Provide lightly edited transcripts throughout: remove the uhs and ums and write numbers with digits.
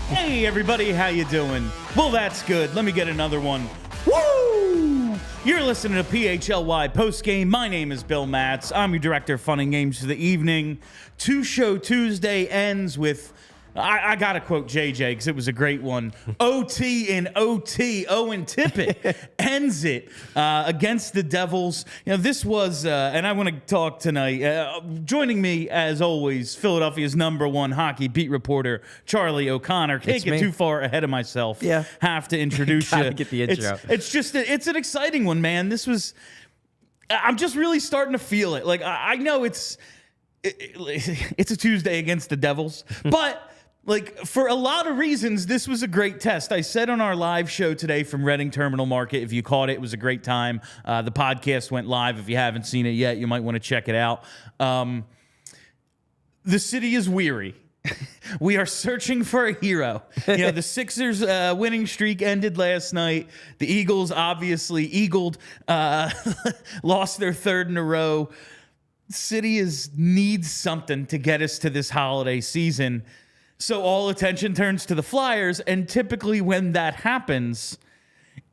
Hey everybody, how you doing? Well, that's good. Let me get another one. Woo! You're listening to PHLY Postgame. My name is Bill Matz. I'm your director of fun and games for the evening. Two-Show Tuesday ends with, I gotta quote JJ because it was a great one. OT in OT. Owen Tippett ends it against the Devils. You know, this was, and I want to talk tonight. Joining me, as always, Philadelphia's #1 hockey beat reporter, Charlie O'Connor. Can't get too far ahead of myself. Yeah. Have to introduce you. Get the intro. It's just, it's an exciting one, man. This was, I'm just really starting to feel it. Like, I know it's a Tuesday against the Devils, but like, for a lot of reasons, this was a great test. I said on our live show today from Reading Terminal Market, if you caught it, it was a great time. The podcast went live. If you haven't seen it yet, you might want to check it out. The city is weary. We are searching for a hero. You know, the Sixers' winning streak ended last night. The Eagles obviously eagled, lost their third in a row. City needs something to get us to this holiday season. So all attention turns to the Flyers, and typically when that happens,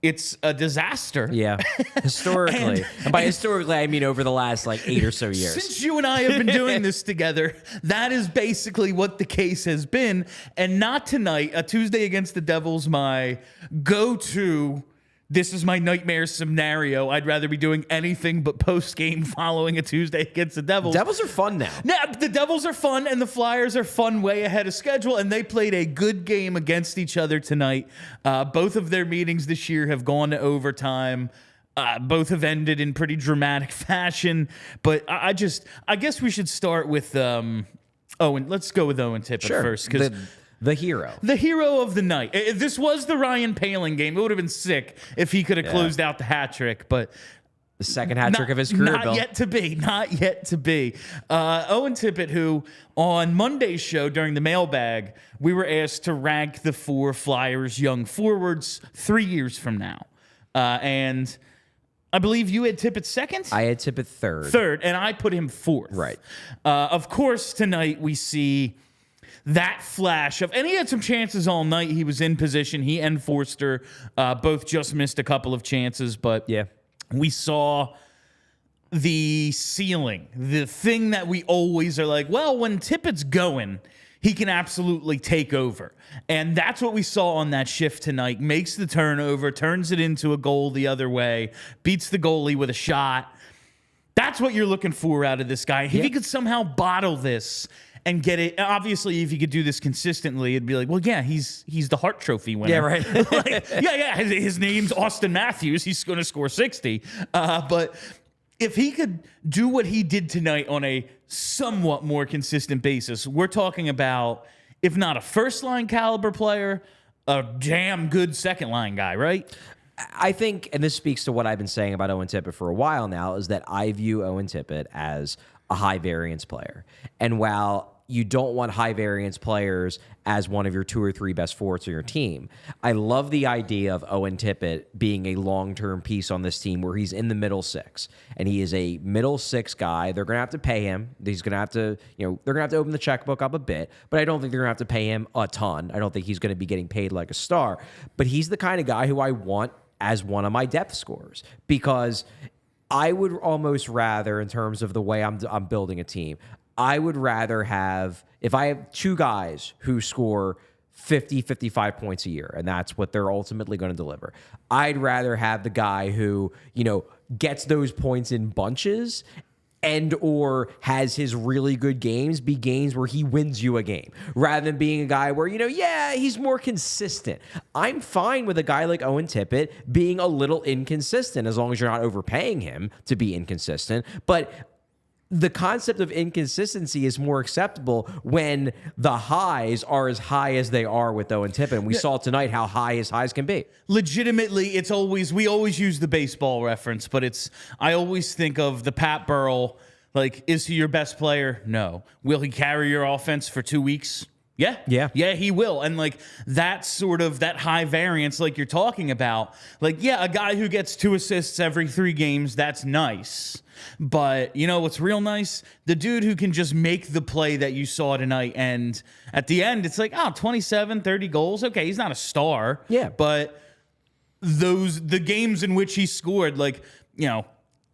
it's a disaster. Yeah, historically. and by historically, I mean over the last, 8 or so years. Since you and I have been doing this together, that is basically what the case has been. And not tonight, a Tuesday against the Devils, my go-to, this is my nightmare scenario. I'd rather be doing anything but post-game following a Tuesday against the Devils. Devils are fun now. Yeah, the Devils are fun, and the Flyers are fun way ahead of schedule, and they played a good game against each other tonight. Both of their meetings this year have gone to overtime. Both have ended in pretty dramatic fashion. But I guess we should start with Owen. Let's go with Owen Tippett first, because the hero. The hero of the night. This was the Ryan Poehling game. It would have been sick if he could have closed out the hat trick, but the second hat trick of his career, Not yet to be. Owen Tippett, who on Monday's show during the mailbag, we were asked to rank the 4 Flyers young forwards 3 years from now. And I believe you had Tippett second? I had Tippett third. Third, and I put him fourth. Right. Of course, tonight we see that flash of, and he had some chances all night. He was in position. He and Forster both just missed a couple of chances, but yeah, we saw the ceiling, the thing that we always are like, well, when Tippett's going, he can absolutely take over. And that's what we saw on that shift tonight. Makes the turnover, turns it into a goal the other way, beats the goalie with a shot. That's what you're looking for out of this guy. If he could somehow bottle this and get it, obviously, if he could do this consistently, it'd be like, well, yeah, he's the Hart Trophy winner. Yeah, right. His name's Austin Matthews. He's going to score 60. But if he could do what he did tonight on a somewhat more consistent basis, we're talking about, if not a first-line caliber player, a damn good second-line guy, right? I think, and this speaks to what I've been saying about Owen Tippett for a while now, is that I view Owen Tippett as a high-variance player. And while you don't want high-variance players as one of your 2 or 3 best forwards on your team, I love the idea of Owen Tippett being a long-term piece on this team where he's in the middle 6. And he is a middle 6 guy. They're going to have to pay him. He's going to have to, they're going to have to open the checkbook up a bit, but I don't think they're going to have to pay him a ton. I don't think he's going to be getting paid like a star. But he's the kind of guy who I want as one of my depth scorers, because I would almost rather, in terms of the way I'm building a team, I would rather have, if I have 2 guys who score 50, 55 points a year, and that's what they're ultimately going to deliver, I'd rather have the guy who, gets those points in bunches and or has his really good games be games where he wins you a game, rather than being a guy where, he's more consistent. I'm fine with a guy like Owen Tippett being a little inconsistent, as long as you're not overpaying him to be inconsistent. But the concept of inconsistency is more acceptable when the highs are as high as they are with Owen Tippett. And we saw tonight how high his highs can be. Legitimately, we always use the baseball reference, but I always think of the Pat Burrell, is he your best player? No. Will he carry your offense for 2 weeks? Yeah, he will. And like that sort of that high variance like you're talking about, like, yeah, a guy who gets 2 assists every 3 games, that's nice. But you know what's real nice? The dude who can just make the play that you saw tonight, and at the end it's like, 27, 30 goals. Okay, he's not a star. Yeah. But the games in which he scored, like,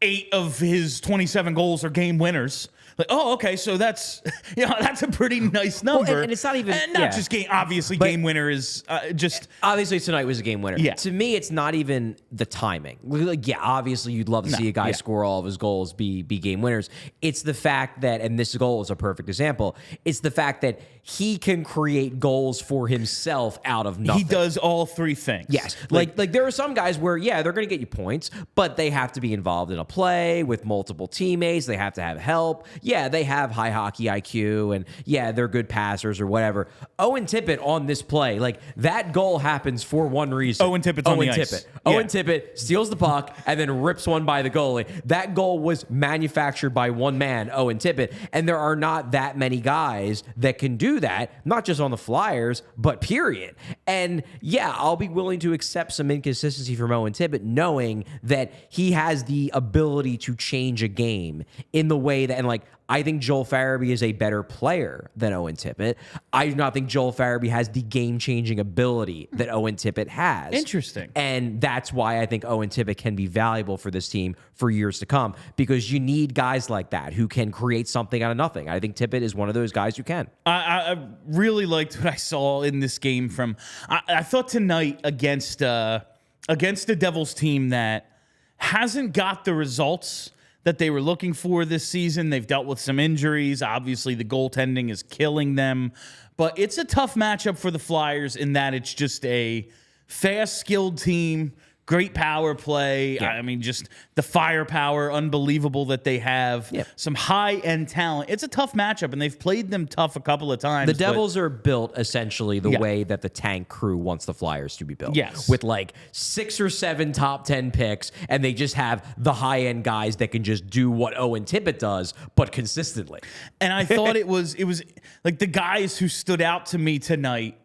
8 of his 27 goals are game winners. Like, okay, so that's that's a pretty nice number. Well, and it's not even just game. Obviously, game winner is just obviously tonight was a game winner. Yeah. To me, it's not even the timing. Like, yeah, obviously you'd love to see a guy score all of his goals, be game winners. It's the fact that, and this goal is a perfect example. It's the fact that he can create goals for himself out of nothing. He does all 3 things. Yes. Like there are some guys where, they're going to get you points, but they have to be involved in a play with multiple teammates. They have to have help. Yeah, they have high hockey IQ, and they're good passers or whatever. Owen Tippett on this play, like that goal happens for one reason. Owen Tippett's on the ice. Owen Tippett steals the puck and then rips one by the goalie. That goal was manufactured by one man, Owen Tippett, and there are not that many guys that can do that, not just on the Flyers, but period. And I'll be willing to accept some inconsistency from Owen Tippett, knowing that he has the ability to change a game in the way that, and like, I think Joel Farabee is a better player than Owen Tippett. I do not think Joel Farabee has the game-changing ability that Owen Tippett has. Interesting. And that's why I think Owen Tippett can be valuable for this team for years to come, because you need guys like that who can create something out of nothing. I think Tippett is one of those guys who can. I really liked what I saw in this game from... I thought tonight against a Devils team that hasn't got the results that they were looking for this season. They've dealt with some injuries. Obviously, the goaltending is killing them. But it's a tough matchup for the Flyers in that it's just a fast, skilled team, great power play. Yeah. I mean, just the firepower, unbelievable that they have. Yeah. Some high-end talent. It's a tough matchup, and they've played them tough a couple of times. The Devils are built essentially the way that the tank crew wants the Flyers to be built. Yes. With like 6 or 7 top 10 picks, and they just have the high-end guys that can just do what Owen Tippett does, but consistently. And I thought it was like the guys who stood out to me tonight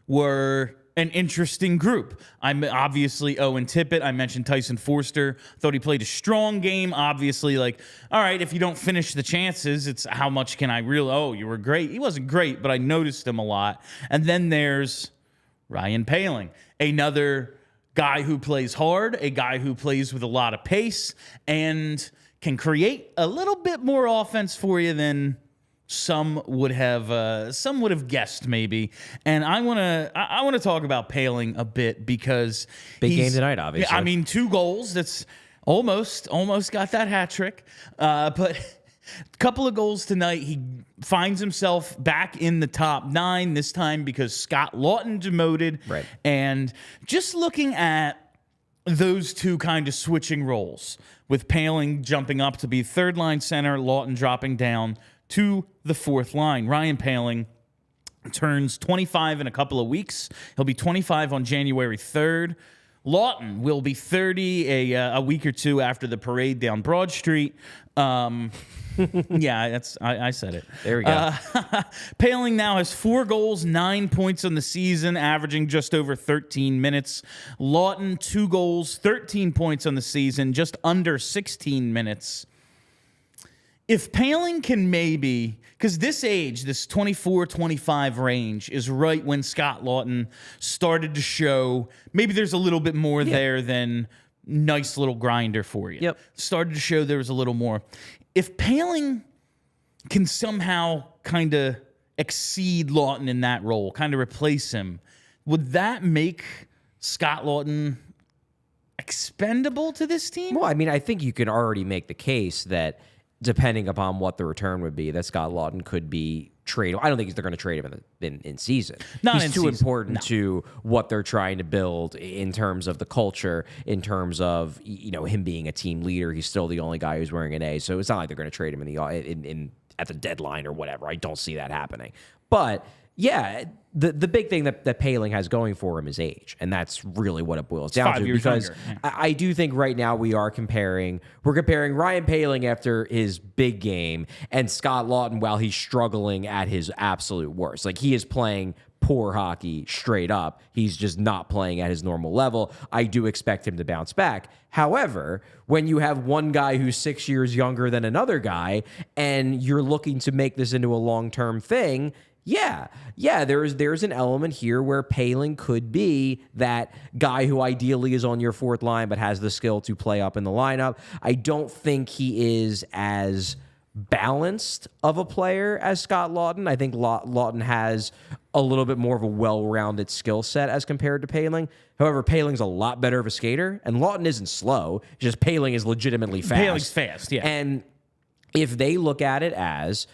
were an interesting group. I'm obviously Owen Tippett. I mentioned Tyson Forster. Thought he played a strong game. Obviously, like, all right, if you don't finish the chances, it's how much can I really, you were great. He wasn't great, but I noticed him a lot. And then there's Ryan Poehling, another guy who plays hard, a guy who plays with a lot of pace and can create a little bit more offense for you than some would have guessed maybe. And I want to talk about Poehling a bit because big game tonight, obviously. I mean, 2 goals. That's almost got that hat trick. But a couple of goals tonight. He finds himself back in the top 9 this time because Scott Laughton demoted. Right. And just looking at those 2 kind of switching roles, with Poehling jumping up to be 3rd-line center, Laughton dropping down to the 4th line. Ryan Poehling turns 25 in a couple of weeks. He'll be 25 on January 3rd. Laughton will be 30 a week or 2 after the parade down Broad Street. I said it. There we go. Poehling now has 4 goals, 9 points on the season, averaging just over 13 minutes. Laughton, 2 goals, 13 points on the season, just under 16 minutes. If Poehling can maybe, because this age, this 24, 25 range is right when Scott Laughton started to show maybe there's a little bit more there than nice little grinder for you. Yep. Started to show there was a little more. If Poehling can somehow kind of exceed Laughton in that role, kind of replace him, would that make Scott Laughton expendable to this team? Well, I mean, I think you can already make the case that depending upon what the return would be, that Scott Laughton could be traded. I don't think they're going to trade him in season. He's too important to what they're trying to build in terms of the culture, in terms of him being a team leader. He's still the only guy who's wearing an A, so it's not like they're going to trade him at the deadline or whatever. I don't see that happening. But Yeah, the big thing that Poehling has going for him is age, and that's really what it boils down 5 to. years Because younger. I do think right now we're comparing Ryan Poehling after his big game and Scott Laughton while he's struggling at his absolute worst. Like, he is playing poor hockey straight up. He's just not playing at his normal level. I do expect him to bounce back. However, when you have one guy who's 6 years younger than another guy and you're looking to make this into a long-term thing, yeah, there's an element here where Poehling could be that guy who ideally is on your fourth line but has the skill to play up in the lineup. I don't think he is as balanced of a player as Scott Laughton. I think Laughton has a little bit more of a well-rounded skill set as compared to Poehling. However, Poehling's a lot better of a skater, and Laughton isn't slow. Just Poehling is legitimately fast. Poehling's fast, yeah. And if they look at it as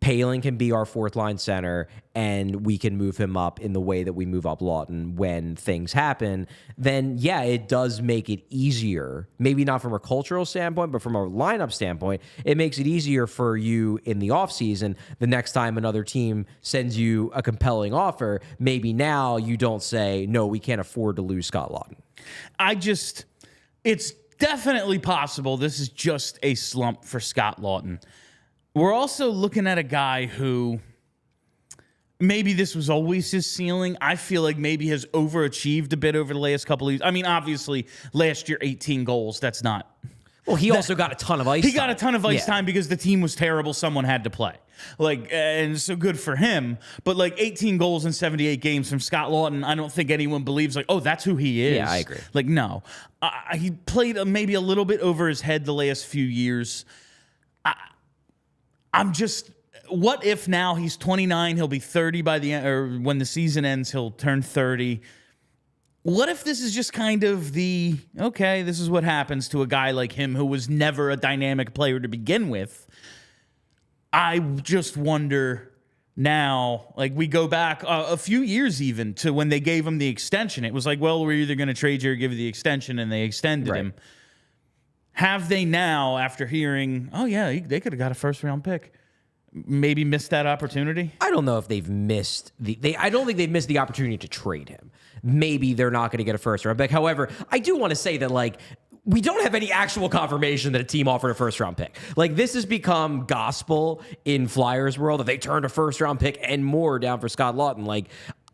Poehling can be our fourth line center and we can move him up in the way that we move up Laughton when things happen, then yeah, it does make it easier. Maybe not from a cultural standpoint, but from a lineup standpoint, it makes it easier for you in the offseason. The next time another team sends you a compelling offer, maybe now you don't say, no, we can't afford to lose Scott Laughton. It's definitely possible this is just a slump for Scott Laughton. We're also looking at a guy who maybe this was always his ceiling. I feel like maybe has overachieved a bit over the last couple of years. I mean, obviously, last year, 18 goals. That's not... Well, he also got a ton of ice time. He got a ton of ice time because the team was terrible. Someone had to play. And so good for him. But 18 goals in 78 games from Scott Laughton, I don't think anyone believes oh, that's who he is. Yeah, I agree. No. He played maybe a little bit over his head the last few years. What if now he's 29, he'll be 30 by the end, or when the season ends, he'll turn 30. What if this is just kind of okay, this is what happens to a guy like him who was never a dynamic player to begin with? I just wonder now, we go back a few years even to when they gave him the extension. It was well, we're either going to trade you or give you the extension, and they extended him. Have they now, after hearing, oh, yeah, they could have got a first-round pick, maybe missed that opportunity? I don't know if they've missed I don't think they've missed the opportunity to trade him. Maybe they're not going to get a first-round pick. However, I do want to say that, we don't have any actual confirmation that a team offered a first-round pick. This has become gospel in Flyers world that they turned a first-round pick and more down for Scott Laughton.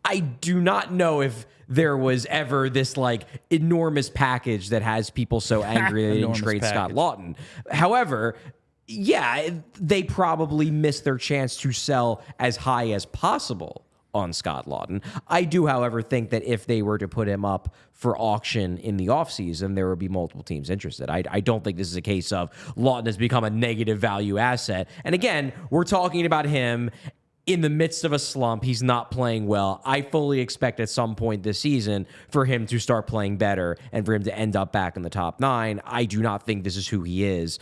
I do not know if there was ever this enormous package that has people so angry they didn't trade Scott Laughton. However, yeah, they probably missed their chance to sell as high as possible on Scott Laughton. I do, however, think that if they were to put him up for auction in the offseason, there would be multiple teams interested. I don't think this is a case of Laughton has become a negative value asset. And again, we're talking about him in the midst of a slump. He's not playing well. I fully expect at some point this season for him to start playing better and for him to end up back in the top 9. I do not think this is who he is.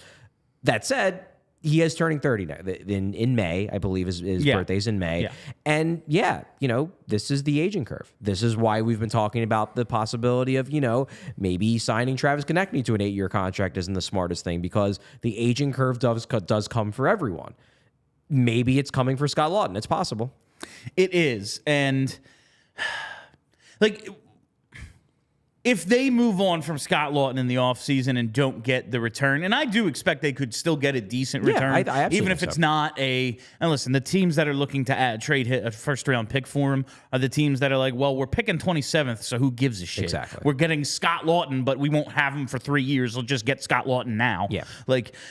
That said, he is turning 30 now. In May, I believe his birthday's in May. Yeah. And this is the aging curve. This is why we've been talking about the possibility of, maybe signing Travis Konechny to an 8-year contract isn't the smartest thing, because the aging curve does come for everyone. Maybe it's coming for Scott Laughton. It's possible. It is. And if they move on from Scott Laughton in the offseason and don't get the return, and I do expect they could still get a decent return, I absolutely even if it's not and listen, the teams that are looking to trade a first-round pick for him are the teams that are well, we're picking 27th, so who gives a shit? Exactly. We're getting Scott Laughton, but we won't have him for 3 years. We'll just get Scott Laughton now. Yeah.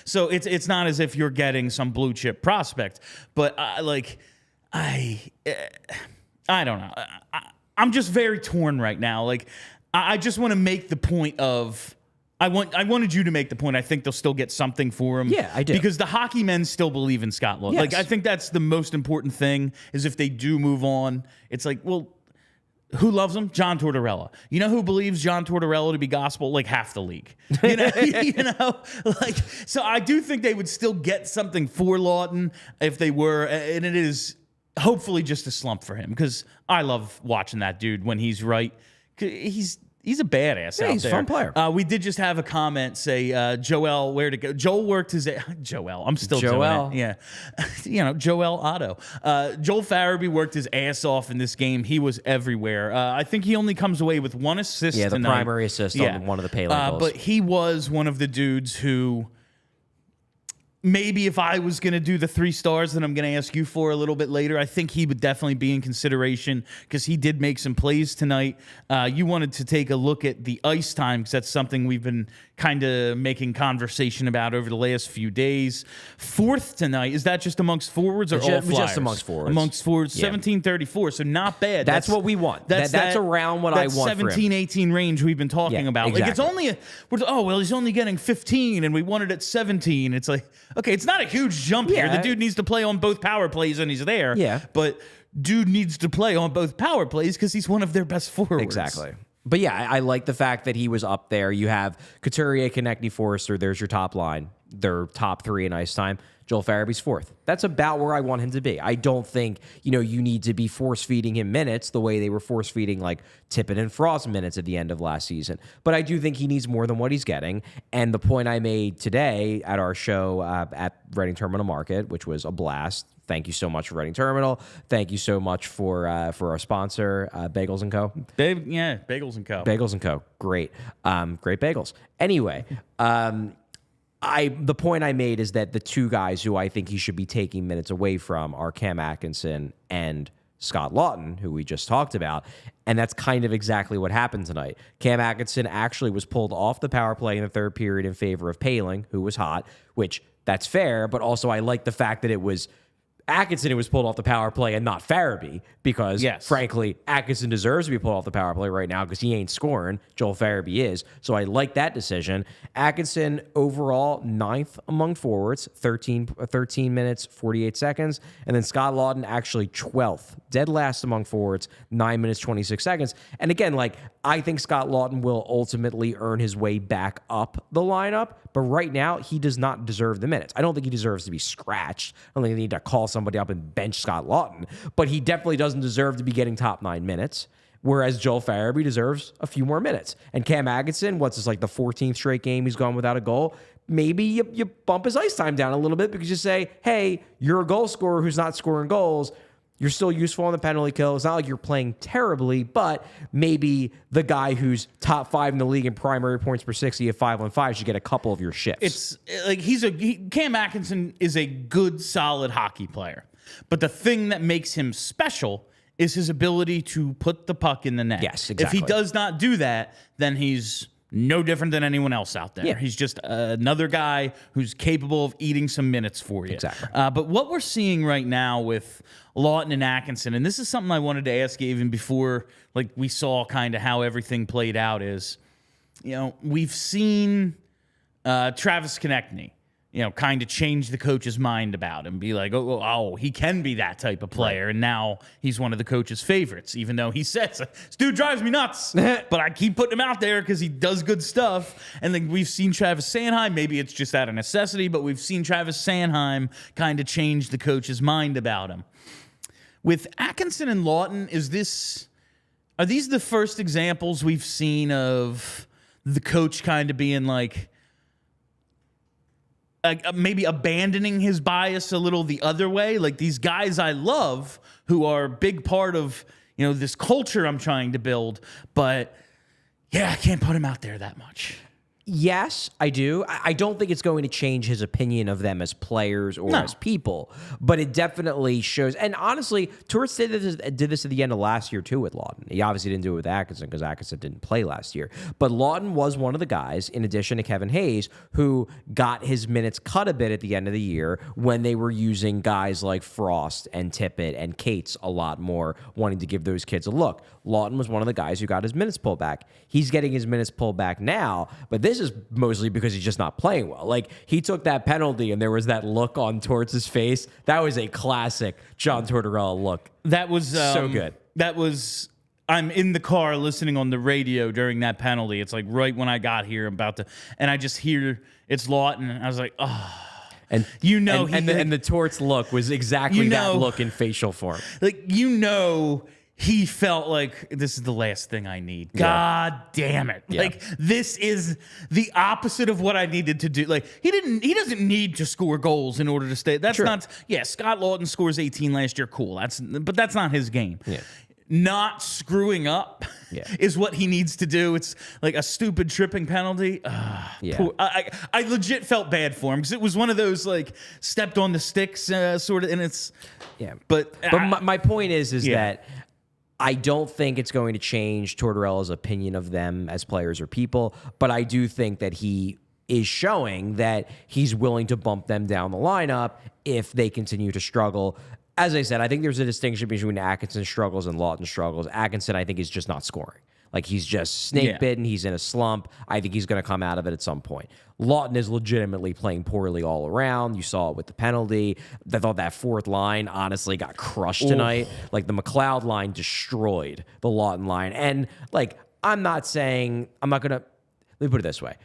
So it's not as if you're getting some blue-chip prospect, but I don't know. I'm just very torn right now. I just want to make the point of I wanted you to make the point. I think they'll still get something for him. Yeah, I do. Because the hockey men still believe in Scott Laughton. Yes. I think that's the most important thing, is if they do move on, it's well, who loves him? John Tortorella. You know who believes John Tortorella to be gospel? Half the league. So I do think they would still get something for Laughton if they were, and it is hopefully just a slump for him, because I love watching that dude when he's right. He's a badass out he's there. a fun player. We did just have a comment say, Joel, where to go? Joel worked his... Joel, I'm still doing it. Yeah. Joel Otto. Joel Farabee worked his ass off in this game. He was everywhere. I think he only comes away with one assist the tonight. primary assist on one of the Poehling goals. But he was one of the dudes who... Maybe if I was going to do the 3 stars that I'm going to ask you for a little bit later, I think he would definitely be in consideration because he did make some plays tonight. You wanted to take a look at the ice time because that's something we've been kind of making conversation about over the last few days. 4th tonight, is that just amongst forwards or all Flyers? Just amongst forwards. Amongst forwards, 17:34, so not bad. That's what we want. That's around what I want for him. 17-18 range we've been talking about. Exactly. Like it's only he's only getting 15 and we wanted at 17. It's like, okay, it's not a huge jump here. The dude needs to play on both power plays and he's there. Yeah. But dude needs to play on both power plays because he's one of their best forwards. Exactly. But yeah, I like the fact that he was up there. You have Couturier, Konechny, Forrester. There's your top line. Their top 3 in ice time. Joel Farabee's 4th. That's about where I want him to be. I don't think, you need to be force-feeding him minutes the way they were force-feeding like Tippett and Frost minutes at the end of last season. But I do think he needs more than what he's getting. And the point I made today at our show at Reading Terminal Market, which was a blast. Thank you so much for Reading Terminal. Thank you so much for our sponsor, Bagels & Co. Bagels & Co. Bagels & Co. Great. Great bagels. Anyway, the point I made is that the 2 guys who I think he should be taking minutes away from are Cam Atkinson and Scott Laughton, who we just talked about. And that's kind of exactly what happened tonight. Cam Atkinson actually was pulled off the power play in the 3rd period in favor of Poehling, who was hot, which that's fair. But also I like the fact that it was Atkinson who was pulled off the power play and not Farabee because, frankly, Atkinson deserves to be pulled off the power play right now because he ain't scoring. Joel Farabee is. So I like that decision. Atkinson overall 9th among forwards, 13 minutes, 48 seconds. And then Scott Laughton actually 12th, dead last among forwards, 9 minutes, 26 seconds. And again, I think Scott Laughton will ultimately earn his way back up the lineup. But right now, he does not deserve the minutes. I don't think he deserves to be scratched. I don't think they need to call somebody up and bench Scott Laughton. But he definitely doesn't deserve to be getting top 9 minutes. Whereas Joel Farabee deserves a few more minutes. And Cam Atkinson, the 14th straight game he's gone without a goal? Maybe you bump his ice time down a little bit because you say, hey, you're a goal scorer who's not scoring goals. You're still useful on the penalty kill. It's not like you're playing terribly, but maybe the guy who's top 5 in the league in primary points per 60 at 5-on-5 should get a couple of your shifts. It's like Cam Atkinson is a good, solid hockey player. But the thing that makes him special is his ability to put the puck in the net. Yes, exactly. If he does not do that, then he's no different than anyone else out there. Yeah. He's just another guy who's capable of eating some minutes for you. Exactly. But what we're seeing right now with Laughton and Atkinson, and this is something I wanted to ask you even before we saw kind of how everything played out is, we've seen Travis Konechny, kind of change the coach's mind about him, be like, oh, he can be that type of player. Right. And now he's one of the coach's favorites, even though he says, this dude drives me nuts, but I keep putting him out there because he does good stuff. And then we've seen Travis Sanheim, maybe it's just out of necessity, but we've seen Travis Sanheim kind of change the coach's mind about him. With Atkinson and Laughton, are these the first examples we've seen of the coach kind of being maybe abandoning his bias a little the other way? Like these guys I love who are a big part of, this culture I'm trying to build, but I can't put him out there that much. Yes, I do. I don't think it's going to change his opinion of them as players or as people, but it definitely shows. And honestly, Torts did this at the end of last year too with Laughton. He obviously didn't do it with Atkinson because Atkinson didn't play last year. But Laughton was one of the guys, in addition to Kevin Hayes, who got his minutes cut a bit at the end of the year when they were using guys like Frost and Tippett and Cates a lot more, wanting to give those kids a look. Laughton was one of the guys who got his minutes pulled back. He's getting his minutes pulled back now, but this is mostly because he's just not playing well. He took that penalty and there was that look on Torts' face. That was a classic John Tortorella look. That was so good. That was, I'm in the car listening on the radio during that penalty. It's right when I got here, and I just hear it's Laughton. I was like, oh. And the Torts look was exactly that look in facial form. he felt like this is the last thing I need. God damn it. Yeah. Like this is the opposite of what I needed to do. Like he doesn't need to score goals in order to stay. That's not Scott Laughton scores 18 last year. Cool. But that's not his game. Yeah. Not screwing up is what he needs to do. It's like a stupid tripping penalty. I legit felt bad for him because it was one of those like stepped on the sticks sort of, and it's But my point is that I don't think it's going to change Tortorella's opinion of them as players or people, but I do think that he is showing that he's willing to bump them down the lineup if they continue to struggle. As I said, I think there's a distinction between Atkinson's struggles and Laughton's struggles. Atkinson, I think, is just not scoring. Like, he's just snake-bitten. He's in a slump. I think he's going to come out of it at some point. Laughton is legitimately playing poorly all around. You saw it with the penalty. I thought that fourth line, honestly, got crushed tonight. Like, the McLeod line destroyed the Laughton line. And, like, I'm not going to... Let me put it this way.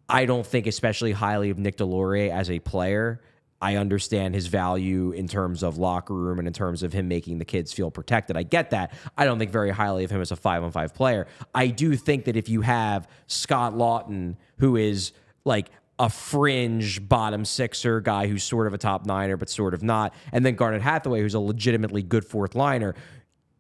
I don't think especially highly of Nick Delorier as a player. I understand his value in terms of locker room and in terms of him making the kids feel protected. I get that. I don't think very highly of him as a 5-on-5 player. I do think that if you have Scott Laughton, who is like a fringe bottom sixer guy who's sort of a top niner but sort of not, and then Garnet Hathaway, who's a legitimately good fourth liner,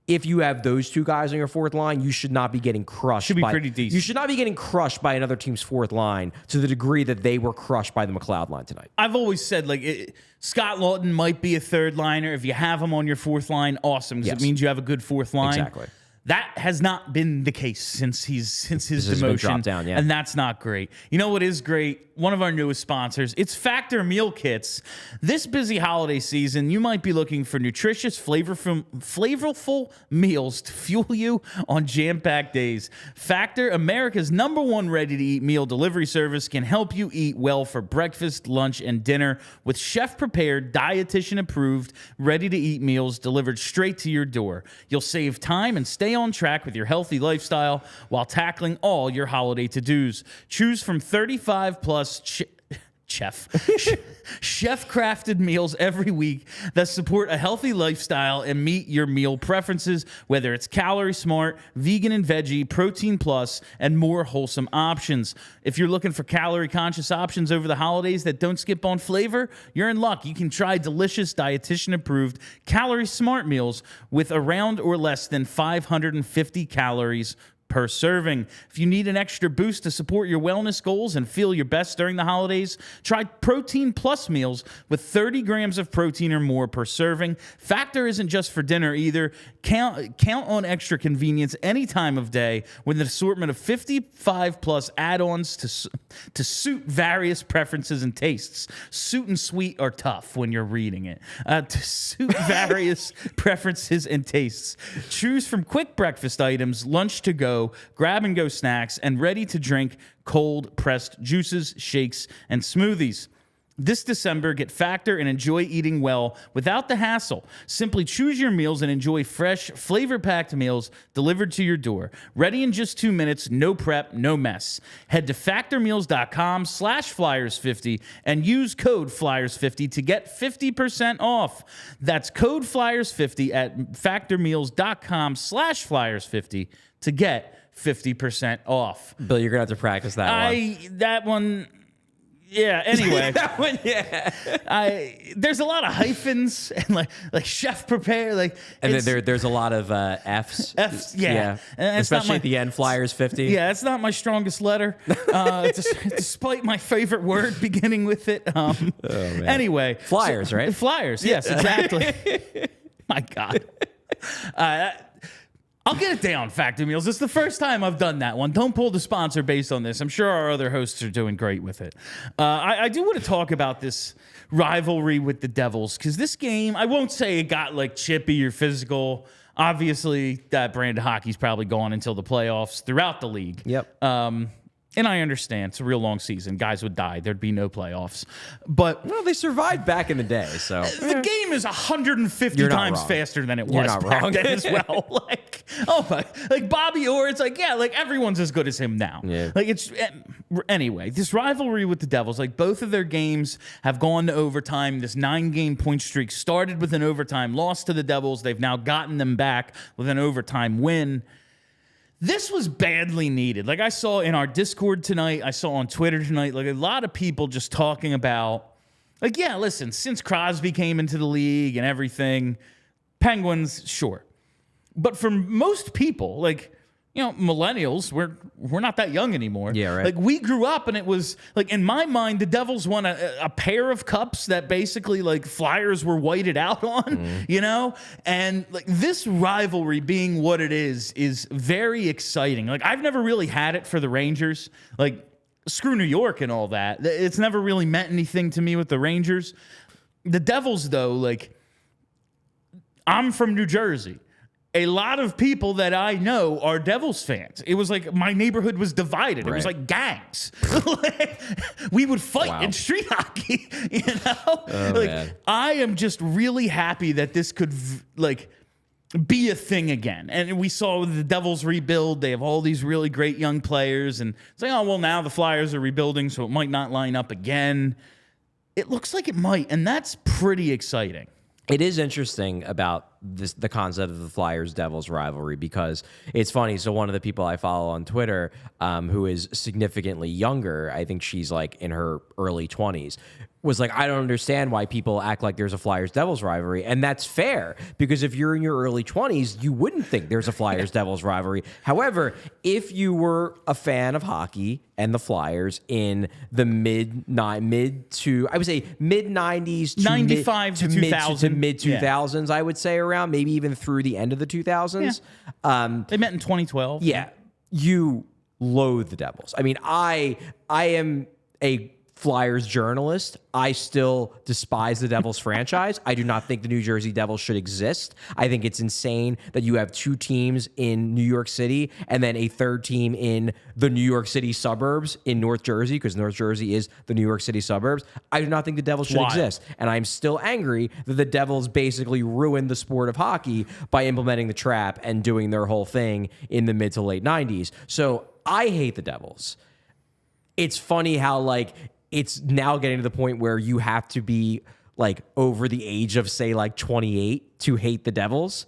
if you have those two guys on your fourth line, you should not be getting crushed. Should be pretty decent. You should not be getting crushed by another team's fourth line to the degree that they were crushed by the McLeod line tonight. I've always said, like, Scott Laughton might be a third liner. If you have him on your fourth line, awesome, because it means you have a good fourth line. Exactly. That has not been the case since his demotion, dropped down, and that's not great. You know what is great? One of our newest sponsors, it's Factor Meal Kits. This busy holiday season, you might be looking for nutritious, flavorful meals to fuel you on jam-packed days. Factor, America's #1 ready-to-eat meal delivery service, can help you eat well for breakfast, lunch, and dinner with chef-prepared, dietitian-approved, ready-to-eat meals delivered straight to your door. You'll save time and stay on track with your healthy lifestyle while tackling all your holiday to-dos. Choose from 35-plus chef-crafted meals every week that support a healthy lifestyle and meet your meal preferences, whether it's calorie smart, vegan and veggie, protein plus, and more wholesome options. If you're looking for calorie conscious options over the holidays that don't skip on flavor, you're in luck. You can try delicious dietitian approved calorie smart meals with around or less than 550 calories per serving. If you need an extra boost to support your wellness goals and feel your best during the holidays, try Protein Plus meals with 30 grams of protein or more per serving. Factor isn't just for dinner either. Count on extra convenience any time of day with an assortment of 55-plus add-ons to suit various preferences and tastes. Suit and sweet are tough when you're reading it. To suit various preferences and tastes. Choose from quick breakfast items, lunch to go, grab-and-go snacks, and ready-to-drink cold-pressed juices, shakes, and smoothies. This December, get Factor and enjoy eating well without the hassle. Simply choose your meals and enjoy fresh, flavor-packed meals delivered to your door. Ready in just 2 minutes, no prep, no mess. Head to factormeals.com/Flyers50 and use code Flyers50 to get 50% off. That's code Flyers50 at factormeals.com/Flyers50 to get 50% off. Bill, you're going to have to practice that one. Yeah, anyway. That one, yeah. There's a lot of hyphens and like chef prepare. And there's a lot of F's. F's, yeah. And especially at the end, Flyers 50. Yeah, it's not my strongest letter, despite my favorite word beginning with it. Anyway. Flyers, right? Flyers, yes, exactly. My God. I'll get it down, Factor Meals. It's the first time I've done that one. Don't pull the sponsor based on this. I'm sure our other hosts are doing great with it. I do want to talk about this rivalry with the Devils, because this game, I won't say it got like chippy or physical. Obviously, that brand of hockey's probably gone until the playoffs throughout the league. Yep. And I understand it's a real long season. Guys would die. There'd be no playoffs. But well, they survived back in the day. So the game is 150 times faster than it was back then as well. Like Bobby Orr, it's like, yeah, like everyone's as good as him now. Yeah. Like it's anyway, this rivalry with the Devils, like both of their games have gone to overtime. This 9-game point streak started with an overtime loss to the Devils. They've now gotten them back with an overtime win. This was badly needed. Like I saw in our Discord tonight, I saw on Twitter tonight, like a lot of people just talking about, like, yeah, listen, since Crosby came into the league and everything, Penguins, sure. But for most people, like, you know, millennials, we're not that young anymore. Yeah, right. Like, we grew up, and it was, like, in my mind, the Devils won a pair of cups that basically, like, Flyers were whited out on, you know? And, like, this rivalry being what it is very exciting. Like, I've never really had it for the Rangers. Like, screw New York and all that. It's never really meant anything to me with the Rangers. The Devils, though, like, I'm from New Jersey. A lot of people that I know are Devils fans. It was like my neighborhood was divided. Right. It was like gangs. We would fight in street hockey, you know? Oh, like, man. I am just really happy that this could, like, be a thing again. And we saw the Devils rebuild. They have all these really great young players. And it's like, oh, well, now the Flyers are rebuilding, so it might not line up again. It looks like it might, and that's pretty exciting. It is interesting about the concept of the Flyers-Devils rivalry because it's funny. So one of the people I follow on Twitter who is significantly younger, I think she's like in her early 20s, was like, I don't understand why people act like there's a Flyers-Devils rivalry. And that's fair, because if you're in your early 20s, you wouldn't think there's a Flyers-Devils rivalry. However, if you were a fan of hockey and the Flyers in the mid 90s to 95 to 2000. Mid 2000s, I would say, around maybe even through the end of the 2000s. Yeah. They met in 2012. Yeah. You loathe the Devils. I mean, I am a Flyers journalist. I still despise the Devils franchise. I do not think the New Jersey Devils should exist. I think it's insane that you have two teams in New York City and then a third team in the New York City suburbs in North Jersey, because North Jersey is the New York City suburbs. I do not think the Devils should exist. And I'm still angry that the Devils basically ruined the sport of hockey by implementing the trap and doing their whole thing in the mid to late 90s. So I hate the Devils. It's funny how, like, it's now getting to the point where you have to be like over the age of, say, like 28 to hate the Devils,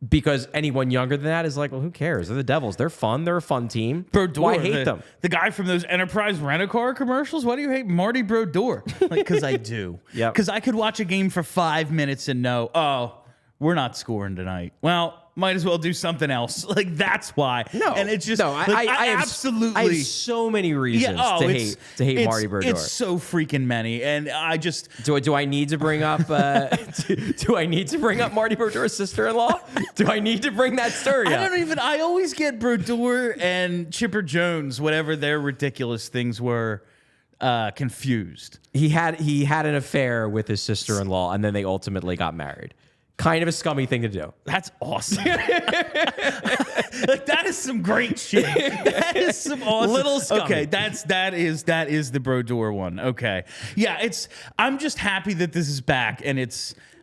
because anyone younger than that is like, well, who cares? They're the Devils. They're fun. They're a fun team. Brodeur, why hate them? The guy from those Enterprise rent-a-car commercials. Why do you hate Marty Brodeur? Like, because I do. Yep. Because I could watch a game for 5 minutes and know, oh, we're not scoring tonight. Well, might as well do something else. Like, that's why. No, and it's just, no, like, I absolutely. I have so many reasons to hate Marty Brodeur. It's so freaking many, and I just do I need to bring up do I need to bring up Marty Brodeur's sister-in-law? Do I need to bring that story up? I always get Brodeur and Chipper Jones, whatever their ridiculous things were, confused. He had an affair with his sister-in-law, and then they ultimately got married. Kind of a scummy thing to do. That's awesome. Like, that is some great shit. That is some awesome. Little scummy. Okay, that is the Brodeur one. Okay. Yeah, I'm just happy that this is back, and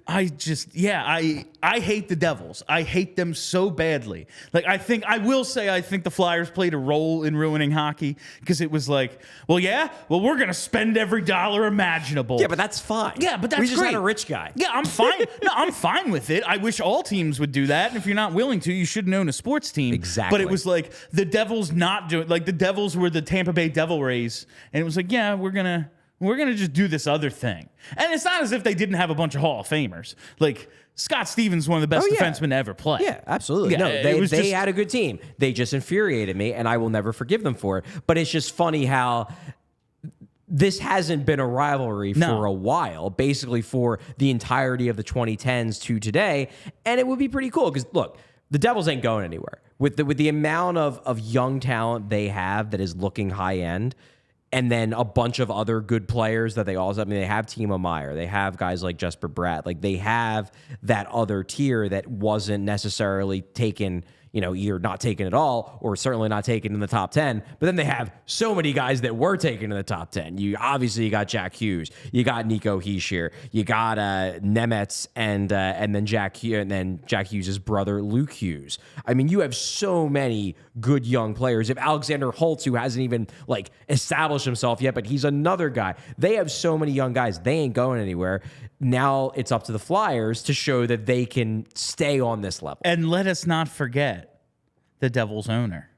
I hate the Devils. I hate them so badly. Like, I think the Flyers played a role in ruining hockey, because it was like, we're going to spend every dollar imaginable. Yeah, but that's fine. Yeah, but that's we just great. had a rich guy. Yeah, I'm fine. No, I'm fine with it. I wish all teams would do that. And if you're not willing to, you shouldn't own a sports team. Exactly. But it was like the Devils not doing, like, the Devils were the Tampa Bay Devil Rays, and it was like, yeah, we're gonna just do this other thing. And it's not as if they didn't have a bunch of Hall of Famers. Like, Scott Stevens, one of the best defensemen to ever play. Yeah, absolutely. Yeah, no, they had a good team. They just infuriated me, and I will never forgive them for it. But it's just funny how this hasn't been a rivalry for a while, basically for the entirety of the 2010s to today. And it would be pretty cool, because, look, the Devils ain't going anywhere. With the amount of young talent they have that is looking high-end, and then a bunch of other good players that they also, I mean, they have Timo Meier. They have guys like Jesper Bratt. Like, they have that other tier that wasn't necessarily taken, either not taken at all or certainly not taken in the top 10. But then they have so many guys that were taken in the top 10. You got Jack Hughes, you got Nico Hischier, you got Nemetz, and then Jack Hughes' brother Luke Hughes. I mean, you have so many good young players. If Alexander Holtz, who hasn't even established himself yet, but he's another guy. They have so many young guys. They ain't going anywhere. Now it's up to the Flyers to show that they can stay on this level. And let us not forget the Devils owner.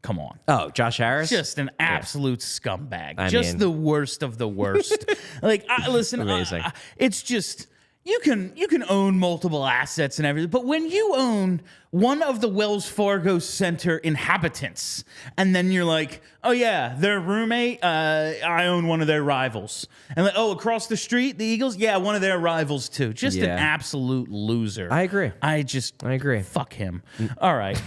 Come on. Oh, Josh Harris? Just an absolute scumbag. Just the worst of the worst. Listen, amazing. It's just... You can own multiple assets and everything, but when you own one of the Wells Fargo Center inhabitants, and then you're like, oh yeah, their roommate, I own one of their rivals, and across the street, the Eagles, yeah, one of their rivals too. Just an absolute loser. I agree. I agree. Fuck him. All right.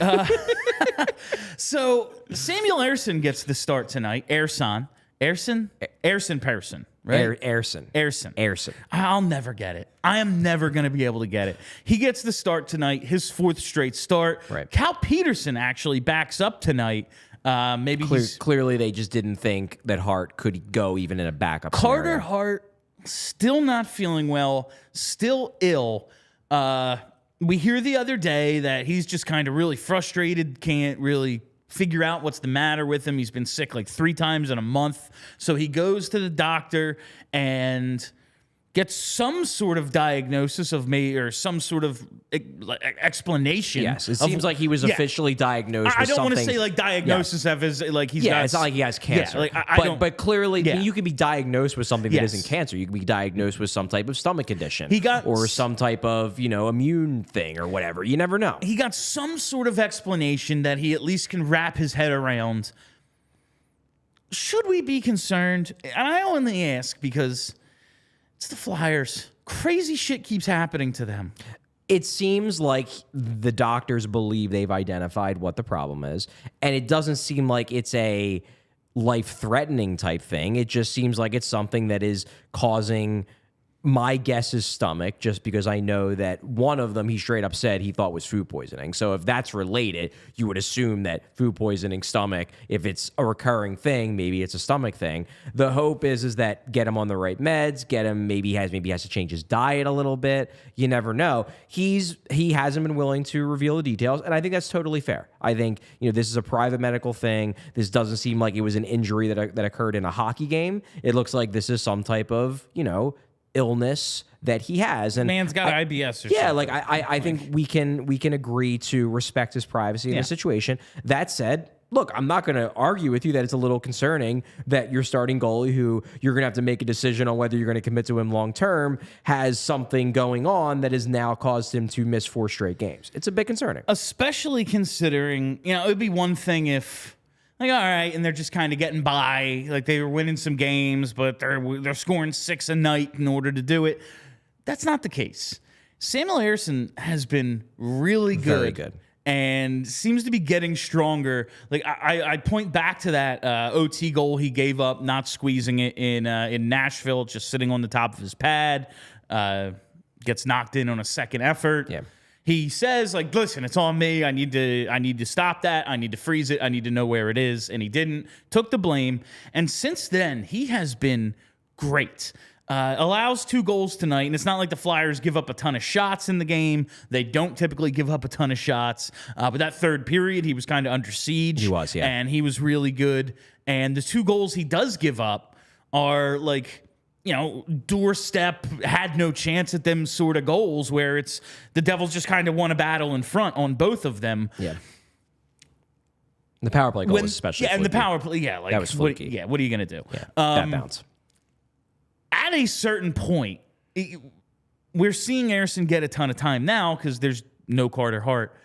So Samuel Ersson gets the start tonight. Ersson Persson. Right? Ersson. I'll never get it. I am never going to be able to get it. He gets the start tonight, his 4th straight start. Right. Cal Peterson actually backs up tonight. Clearly they just didn't think that Hart could go even in a backup Carter scenario. Hart still not feeling well, still ill. We hear the other day that he's just kind of really frustrated, can't really figure out what's the matter with him. He's been sick 3 times in a month. So he goes to the doctor and gets some sort of diagnosis or some sort of explanation. Yes, it seems like he was officially diagnosed with something. I don't want to say diagnosis of his he's it's not like he has cancer. Yeah, but clearly you can be diagnosed with something that isn't cancer. You can be diagnosed with some type of stomach condition or some type of, immune thing or whatever. You never know. He got some sort of explanation that he at least can wrap his head around. Should we be concerned? And I only ask because it's the Flyers. Crazy shit keeps happening to them. It seems like the doctors believe they've identified what the problem is, and it doesn't seem like it's a life-threatening type thing. It just seems like it's something that is causing, my guess is stomach, just because I know that one of them he straight up said he thought was food poisoning. So if that's related, you would assume that food poisoning, stomach, if it's a recurring thing, maybe it's a stomach thing. The hope is that get him on the right meds, get him maybe has to change his diet a little bit. You never know. He hasn't been willing to reveal the details, and I think that's totally fair. I think this is a private medical thing. This doesn't seem like it was an injury that occurred in a hockey game. It looks like this is some type of illness that he has, and man's got IBS or something. I think we can agree to respect his privacy in the situation. That said, look, I'm not going to argue with you that it's a little concerning that your starting goalie, who you're going to have to make a decision on whether you're going to commit to him long term, has something going on that has now caused him to miss 4 straight games. It's a bit concerning, especially considering it would be one thing if, all right, and they're just kind of getting by. They were winning some games, but they're scoring 6 a night in order to do it. That's not the case. Samuel Ersson has been really good. Very good. And seems to be getting stronger. I point back to that OT goal he gave up, not squeezing it in Nashville, just sitting on the top of his pad. Gets knocked in on a second effort. Yeah. He says, listen, it's on me. I need to stop that. I need to freeze it. I need to know where it is. And he didn't. Took the blame. And since then, he has been great. Allows 2 goals tonight. And it's not like the Flyers give up a ton of shots in the game. They don't typically give up a ton of shots. But that third period, he was kind of under siege. He was, yeah. And he was really good. And the 2 goals he does give up are doorstep, had no chance at them sort of goals where it's the Devils just kind of won a battle in front on both of them. Yeah. The power play goal was especially and fluky. the power play, that was fluky. What are you going to do? Yeah, that bounce. At a certain point, we're seeing Ersson get a ton of time now because there's no Carter Hart.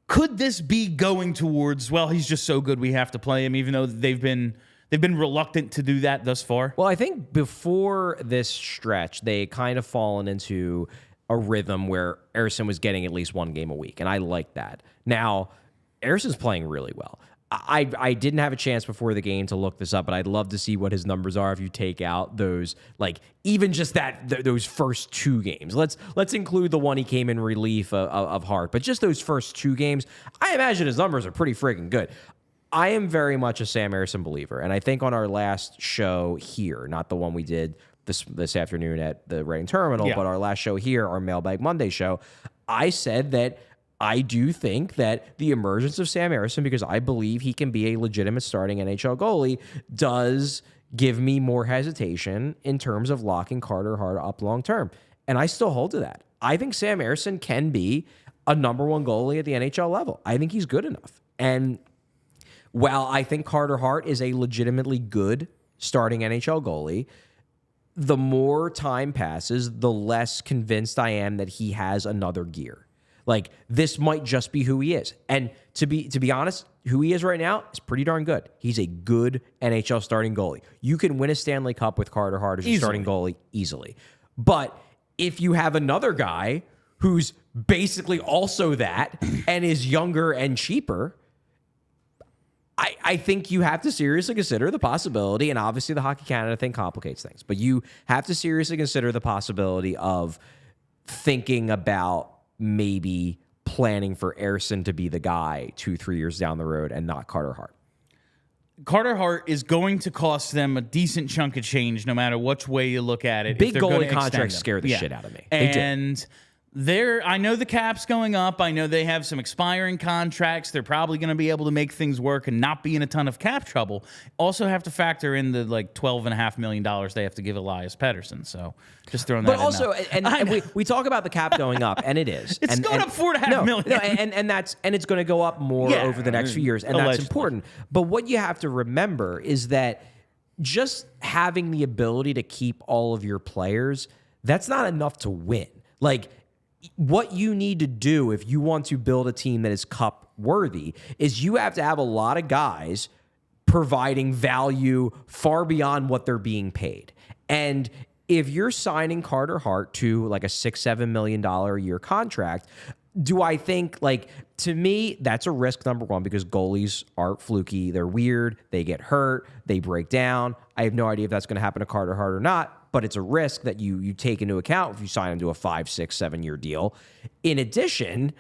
Could this be going towards, he's just so good we have to play him, even though they've been reluctant to do that thus far? Well, I think before this stretch, they kind of fallen into a rhythm where Ersson was getting at least 1 game a week, and I like that. Now, Ersson's playing really well. I didn't have a chance before the game to look this up, but I'd love to see what his numbers are if you take out those, like, even just those first 2 games. Let's include the one he came in relief of Hart, but just those first 2 games, I imagine his numbers are pretty freaking good. I am very much a Sam Ersson believer, and I think on our last show here, not the one we did this afternoon at the Reading Terminal, but our last show here, our Mailbag Monday show, I said that I do think that the emergence of Sam Ersson, because I believe he can be a legitimate starting NHL goalie, does give me more hesitation in terms of locking Carter Hart up long term. And I still hold to that. I think Sam Ersson can be a number 1 goalie at the NHL level. I think he's good enough. And while I think Carter Hart is a legitimately good starting NHL goalie, the more time passes, the less convinced I am that he has another gear. Like, this might just be who he is. And to be honest, who he is right now is pretty darn good. He's a good NHL starting goalie. You can win a Stanley Cup with Carter Hart as your starting goalie easily. But if you have another guy who's basically also that and is younger and cheaper, I think you have to seriously consider the possibility, and obviously the Hockey Canada thing complicates things, but you have to seriously consider the possibility of thinking about maybe planning for Ersson to be the guy 2-3 years down the road and not Carter Hart. Carter Hart is going to cost them a decent chunk of change no matter which way you look at it. Big goalie contracts scare the shit out of me. And I know the cap's going up. I know they have some expiring contracts. They're probably going to be able to make things work and not be in a ton of cap trouble. Also have to factor in the like $12.5 million they have to give Elias Pettersson. So just throwing that in. But also, and we talk about the cap going up, and it is. It's going up $4.5 million. No, and it's going to go up more over the next few years, and that's important. But what you have to remember is that just having the ability to keep all of your players, that's not enough to win. Like, what you need to do if you want to build a team that is cup worthy is you have to have a lot of guys providing value far beyond what they're being paid. And if you're signing Carter Hart to like a $6-7 million a year contract, do I think, like, to me, that's a risk, number 1, because goalies are fluky. They're weird. They get hurt. They break down. I have no idea if that's going to happen to Carter Hart or not, but it's a risk that you take into account if you sign him to a 5, 6, 7 year deal. In addition,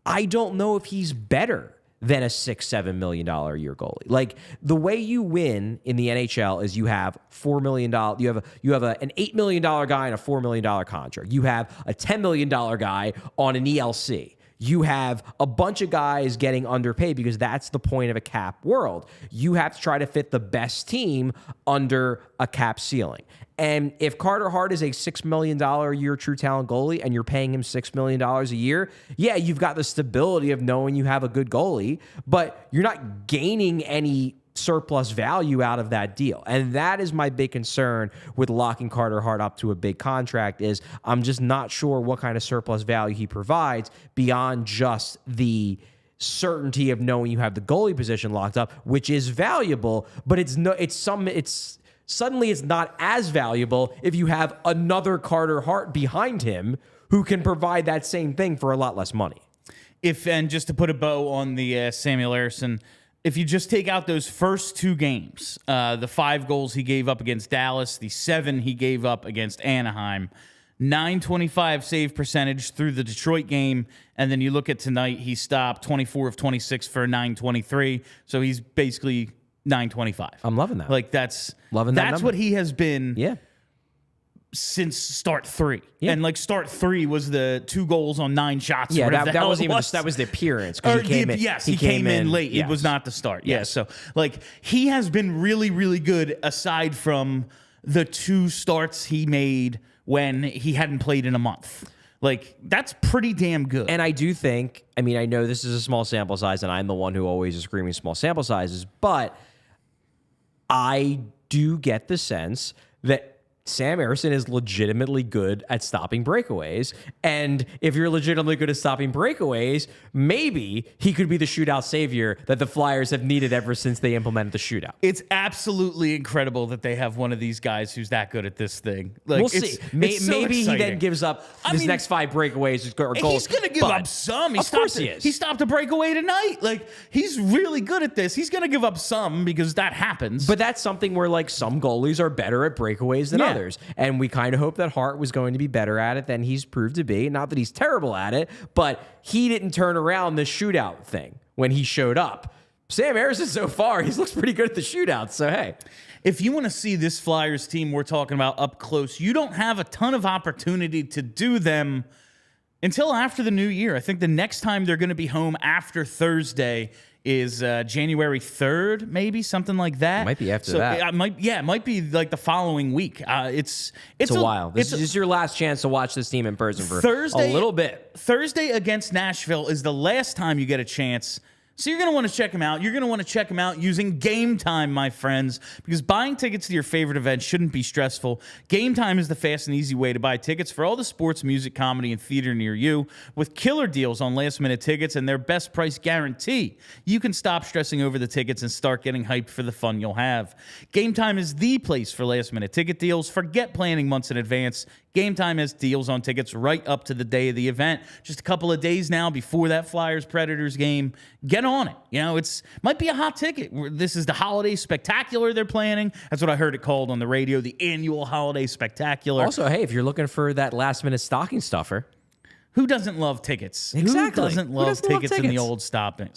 I don't know if he's better than a $6-7 million a year goalie. Like, the way you win in the NHL is you have $4 million. You have an $8 million guy and a $4 million contract. You have a $10 million guy on an ELC. You have a bunch of guys getting underpaid because that's the point of a cap world. You have to try to fit the best team under a cap ceiling. And if Carter Hart is a $6 million a year true talent goalie and you're paying him $6 million a year, yeah, you've got the stability of knowing you have a good goalie, but you're not gaining any surplus value out of that deal. And that is my big concern with locking Carter Hart up to a big contract is I'm just not sure what kind of surplus value he provides beyond just the certainty of knowing you have the goalie position locked up, which is valuable, but suddenly it's not as valuable if you have another Carter Hart behind him who can provide that same thing for a lot less money. And just to put a bow on the Samuel Ersson, if you just take out those first 2 games, the 5 goals he gave up against Dallas, the 7 he gave up against Anaheim, .925 save percentage through the Detroit game, and then you look at tonight, he stopped 24 of 26 for a .923, so he's basically .925. I'm loving that. Like, that's number. what he has been. Yeah. Since start 3. Yeah. And like start 3 was the 2 goals on 9 shots. Yeah, that wasn't even that was the appearance. He came in late. Yes. It was not the start. Yeah. So like he has been really, really good aside from the 2 starts he made when he hadn't played in a month. Like, that's pretty damn good. And I do think, I mean, I know this is a small sample size, and I'm the one who always is screaming small sample sizes, but I do get the sense that Sam Ersson is legitimately good at stopping breakaways. And if you're legitimately good at stopping breakaways, maybe he could be the shootout savior that the Flyers have needed ever since they implemented the shootout. It's absolutely incredible that they have one of these guys who's that good at this thing. Like, We'll see. Maybe he then gives up his next 5 breakaways or goals. He's going to give up some. Of course he is. He stopped a breakaway tonight. Like, he's really good at this. He's going to give up some because that happens. But that's something where, like, some goalies are better at breakaways than others. And we kind of hope that Hart was going to be better at it than he's proved to be. Not that he's terrible at it, but he didn't turn around the shootout thing when he showed up. Sam Ersson, so far, he looks pretty good at the shootout. So, hey. If you want to see this Flyers team we're talking about up close, you don't have a ton of opportunity to do them until after the new year. I think the next time they're going to be home after Thursday is January 3rd, maybe something like that. Might be after that. It might be like the following week. It's a while. This is your last chance to watch this team in person for Thursday, a little bit. Thursday against Nashville is the last time you get a chance. So you're going to want to check them out. You're going to want to check them out using Game Time, my friends, because buying tickets to your favorite event shouldn't be stressful. Game Time is the fast and easy way to buy tickets for all the sports, music, comedy, and theater near you. With killer deals on last-minute tickets and their best price guarantee, you can stop stressing over the tickets and start getting hyped for the fun you'll have. Game Time is the place for last-minute ticket deals. Forget planning months in advance. Game Time has deals on tickets right up to the day of the event. Just a couple of days now before that Flyers-Predators game. Get on it. You know, might be a hot ticket. This is the holiday spectacular they're planning. That's what I heard it called on the radio, the annual holiday spectacular. Also, hey, if you're looking for that last-minute stocking stuffer, who doesn't love tickets? Exactly. Who doesn't love tickets in the old stocking?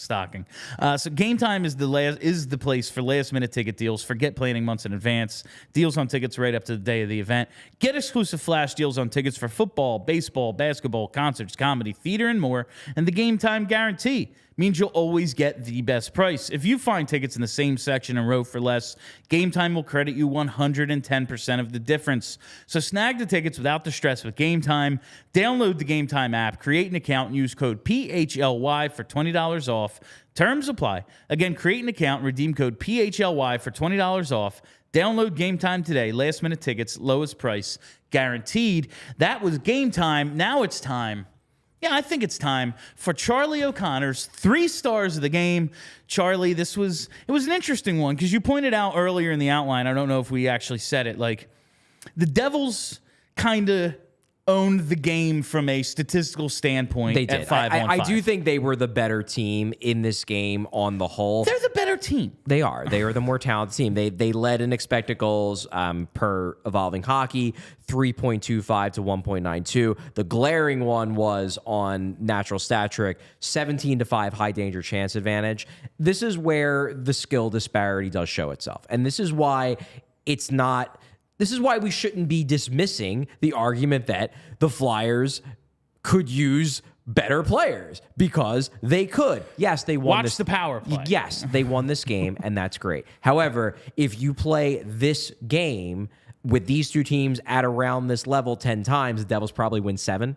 So Game Time is the place for last-minute ticket deals. Forget planning months in advance. Deals on tickets right up to the day of the event. Get exclusive flash deals on tickets for football, baseball, basketball, concerts, comedy, theater, and more. And the Game Time guarantee means you'll always get the best price. If you find tickets in the same section and row for less, Game Time will credit you 110% of the difference. So snag the tickets without the stress with Game Time. Download the Game Time app, create an account, and use code PHLY for $20 off. Terms apply. Again, create an account and redeem code PHLY for $20 off. Download Game Time today. Last minute tickets, lowest price, guaranteed. That was Game Time. Now it's time. Yeah, I think it's time for Charlie O'Connor's 3 stars of the game. Charlie, it was an interesting one because you pointed out earlier in the outline, I don't know if we actually said it, like the Devils kind of owned the game from a statistical standpoint. They did. At 5-on-5. I do think they were the better team in this game on the whole. They're the better team. They are. They are the more talented team. They led in expected goals per evolving hockey, 3.25 to 1.92. The glaring one was on natural stat trick, 17-5 high danger chance advantage. This is where the skill disparity does show itself. And this is why we shouldn't be dismissing the argument that the Flyers could use better players because they could. Yes, they won Watch the power play. Yes, they won this game, and that's great. However, if you play this game with these two teams at around this level 10 times, the Devils probably win 7.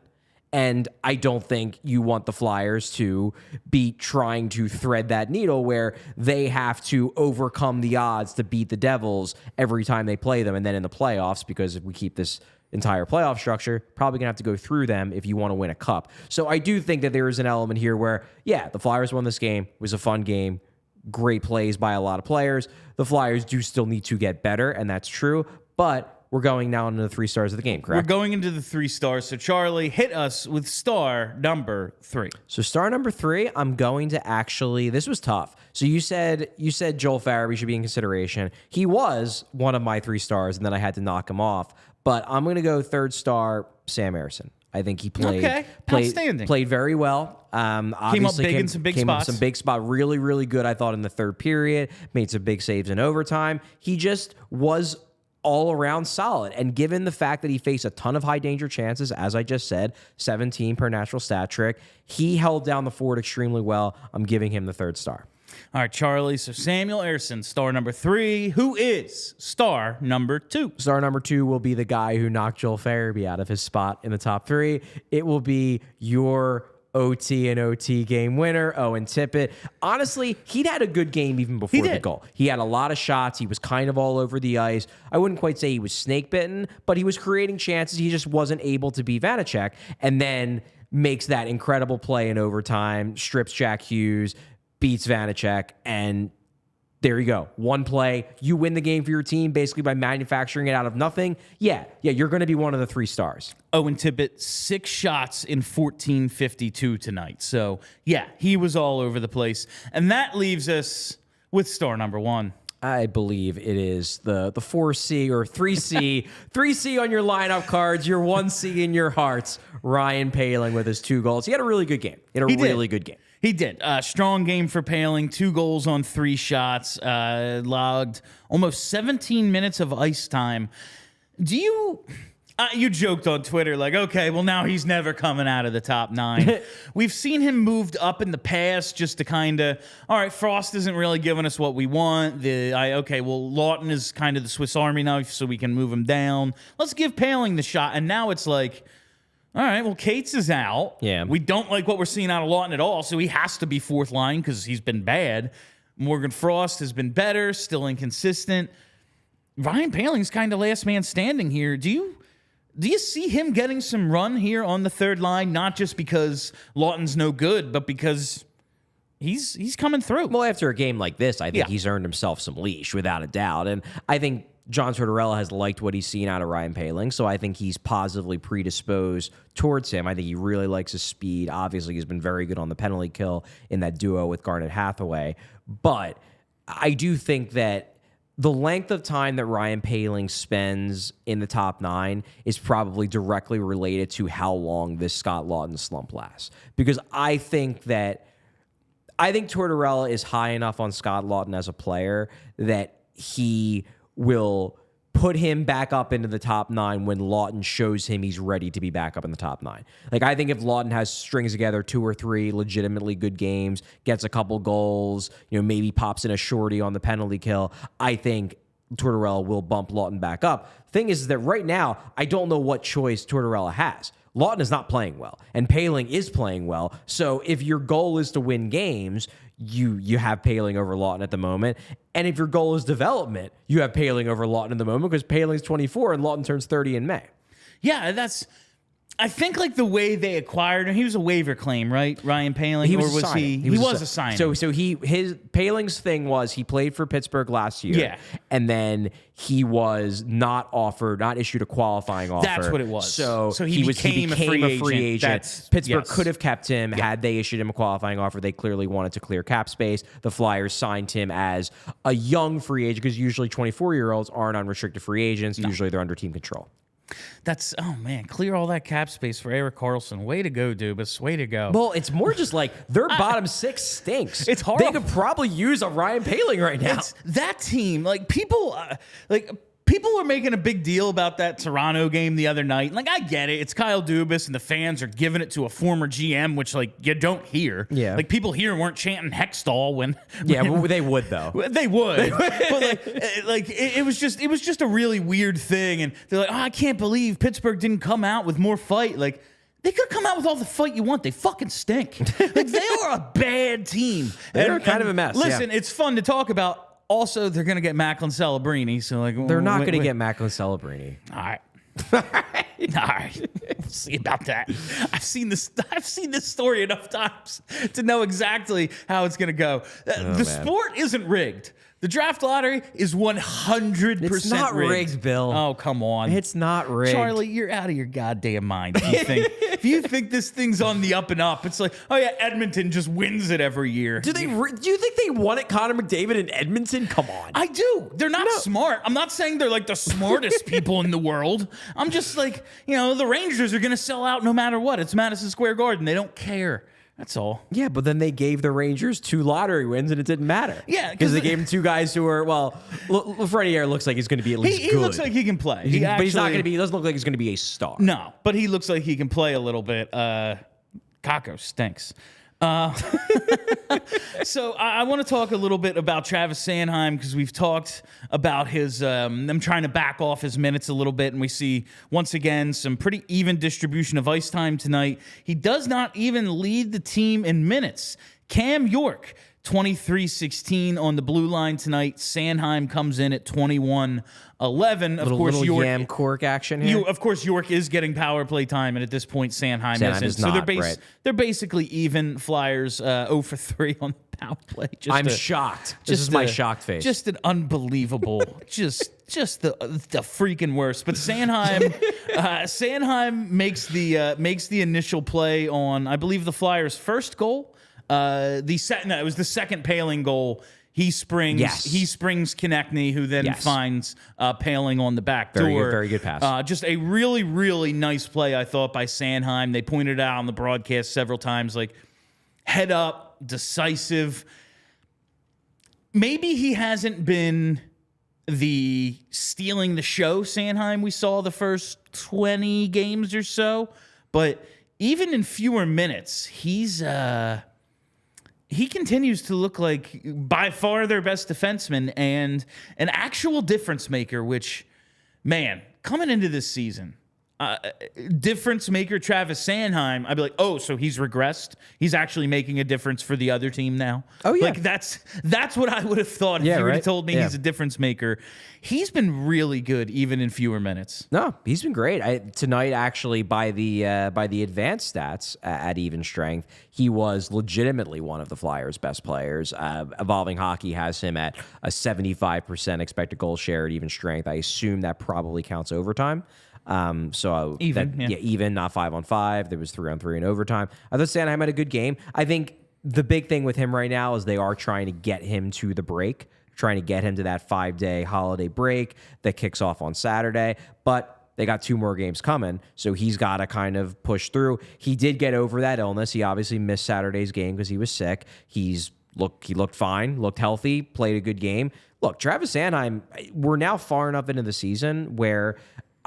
And I don't think you want the Flyers to be trying to thread that needle where they have to overcome the odds to beat the Devils every time they play them. And then in the playoffs, because if we keep this entire playoff structure, probably going to have to go through them if you want to win a cup. So I do think that there is an element here where, yeah, the Flyers won this game. It was a fun game. Great plays by a lot of players. The Flyers do still need to get better, and that's true. But we're going now into the 3 stars of the game, correct? We're going into the 3 stars. So, Charlie, hit us with star number 3. So, star number 3, I'm going to actually... This was tough. So, you said Joel Farabee should be in consideration. He was one of my 3 stars, and then I had to knock him off. But I'm going to go 3rd star, Sam Ersson. I think he played very well. Came up big in some big spots. Some big spot. Really, really good, I thought, in the 3rd period. Made some big saves in overtime. He just was all around solid. And given the fact that he faced a ton of high danger chances, as I just said, 17 per natural stat trick, he held down the fort extremely well. I'm giving him the 3rd star. All right, Charlie. So Samuel Ersson, star number 3. Who is star number 2? Star number 2 will be the guy who knocked Joel Farabee out of his spot in the top 3. It will be your OT and OT game winner, Owen Tippett. Honestly, he'd had a good game even before the goal. He had a lot of shots. He was kind of all over the ice. I wouldn't quite say he was snake bitten, but he was creating chances. He just wasn't able to beat Vanacek, and then makes that incredible play in overtime, strips Jack Hughes, beats Vanacek, and there you go. One play. You win the game for your team basically by manufacturing it out of nothing. Yeah, you're going to be one of the 3 stars. Owen Tippett, 6 shots in 14:52 tonight. So, yeah, he was all over the place. And that leaves us with star number 1. I believe it is the 4C or 3C. 3C on your lineup cards, your 1C in your hearts. Ryan Poehling with his 2 goals. He had a really good game. He had a really good game. He did. Strong game for Poehling. 2 goals on 3 shots. Logged almost 17 minutes of ice time. Do you... you joked on Twitter like, okay, well, now he's never coming out of the top 9. We've seen him moved up in the past just to kind of, all right, Frost isn't really giving us what we want. Okay, well, Laughton is kind of the Swiss Army knife, so we can move him down. Let's give Poehling the shot. And now it's like, all right, well, Cates is out. Yeah. We don't like what we're seeing out of Laughton at all, so he has to be 4th line because he's been bad. Morgan Frost has been better, still inconsistent. Ryan Poehling's kind of last man standing here. Do you see him getting some run here on the 3rd line, not just because Laughton's no good, but because he's coming through? Well, after a game like this, I think he's earned himself some leash, without a doubt. And I think John Tortorella has liked what he's seen out of Ryan Poehling, so I think he's positively predisposed towards him. I think he really likes his speed. Obviously, he's been very good on the penalty kill in that duo with Garnet Hathaway. But I do think that the length of time that Ryan Poehling spends in the top 9 is probably directly related to how long this Scott Laughton slump lasts. Because I think Tortorella is high enough on Scott Laughton as a player that he will put him back up into the top 9 when Laughton shows him he's ready to be back up in the top 9. Like, I think if Laughton has strings together 2 or 3 legitimately good games, gets a couple goals, maybe pops in a shorty on the penalty kill, I think Tortorella will bump Laughton back up. Thing is that right now, I don't know what choice Tortorella has. Laughton is not playing well, and Poehling is playing well. So if your goal is to win games, you have Poehling over Laughton at the moment. And if your goal is development, you have Poehling over Laughton at the moment because Poehling's 24 and Laughton turns 30 in May. Yeah, I think like the way they acquired him, he was a waiver claim, right? Ryan Poehling, he was a signing. So his Poehling's thing was he played for Pittsburgh last year, and then he was not issued a qualifying offer. That's what it was. So he became a free agent. Pittsburgh could have kept him had they issued him a qualifying offer. They clearly wanted to clear cap space. The Flyers signed him as a young free agent because usually 24-year-olds aren't unrestricted free agents. No. Usually they're under team control. Oh man, clear all that cap space for Erik Karlsson. Way to go, Dubas. Way to go. Well, it's more just like their bottom 6 stinks. It's horrible. They could probably use a Ryan Poehling right now. That team, people were making a big deal about that Toronto game the other night. Like, I get it. It's Kyle Dubas, and the fans are giving it to a former GM, which, you don't hear. Yeah. Like, people here weren't chanting Hextall when... Yeah, they would, though. They would. But, it was just a really weird thing. And they're like, I can't believe Pittsburgh didn't come out with more fight. Like, they could come out with all the fight you want. They fucking stink. Like, they are a bad team. They're kind of a mess. Listen, it's fun to talk about. Also, they're going to get Macklin Celebrini, so they're not going to get Macklin Celebrini. All right. All right. We'll see about that. I've seen this story enough times to know exactly how it's going to go. The sport isn't rigged. The draft lottery is 100% It's not rigged, Bill. Oh, come on. It's not rigged. Charlie, you're out of your goddamn mind. If you think this thing's on the up and up, it's like, oh yeah, Edmonton just wins it every year. Do you think they won it, Connor McDavid in Edmonton? Come on. I do. They're not smart. I'm not saying they're like the smartest people in the world. I'm just like, the Rangers are going to sell out no matter what. It's Madison Square Garden. They don't care. That's all. Yeah, but then they gave the Rangers 2 lottery wins, and it didn't matter. Yeah, because they gave him 2 guys who are Lafreniere looks like he's going to be at least good. He looks like he can play. But he's not going to be. He doesn't look like he's going to be a star. No, but he looks like he can play a little bit. Kakko stinks. So I want to talk a little bit about Travis Sanheim because we've talked about his them trying to back off his minutes a little bit, and we see once again some pretty even distribution of ice time tonight. He does not even lead the team in minutes. Cam York, 23-16 on the blue line tonight. Sanheim comes in at 21-11. Of course, little York Yam Cork action here. Of course, York is getting power play time, and at this point, Sanheim isn't. is So not, right. they're basically even. Flyers 0 for 3 on the power play. I'm shocked. This is my shocked face. Just an unbelievable, just the freaking worst. But Sanheim makes the initial play on, I believe, the Flyers' first goal. It was the second Poehling goal. He springs Konechny, who then finds Poehling on the back door. Very good pass. Just a really, really nice play, I thought, by Sanheim. They pointed out on the broadcast several times, like, head up, decisive. Maybe he hasn't been the stealing the show Sanheim we saw the first 20 games or so, but even in fewer minutes, he continues to look like by far their best defenseman and an actual difference maker, which, man, coming into this season, difference maker Travis Sanheim, I'd be like, oh, so he's regressed. He's actually making a difference for the other team now. Oh, yeah. Like, that's what I would have thought if you would have told me he's a difference maker. He's been really good, even in fewer minutes. No, he's been great. Tonight, actually, by the advanced stats at even strength, he was legitimately one of the Flyers' best players. Evolving Hockey has him at a 75% expected goal share at even strength. I assume that probably counts overtime. Even, not 5-on-5. There was 3-on-3 in overtime. I thought Sanheim had a good game. I think the big thing with him right now is they are trying to get him to the break, trying to get him to that 5-day holiday break that kicks off on Saturday. But they got 2 more games coming, so he's got to kind of push through. He did get over that illness. He obviously missed Saturday's game because he was sick. He looked fine, looked healthy, played a good game. Look, Travis Sanheim, we're now far enough into the season where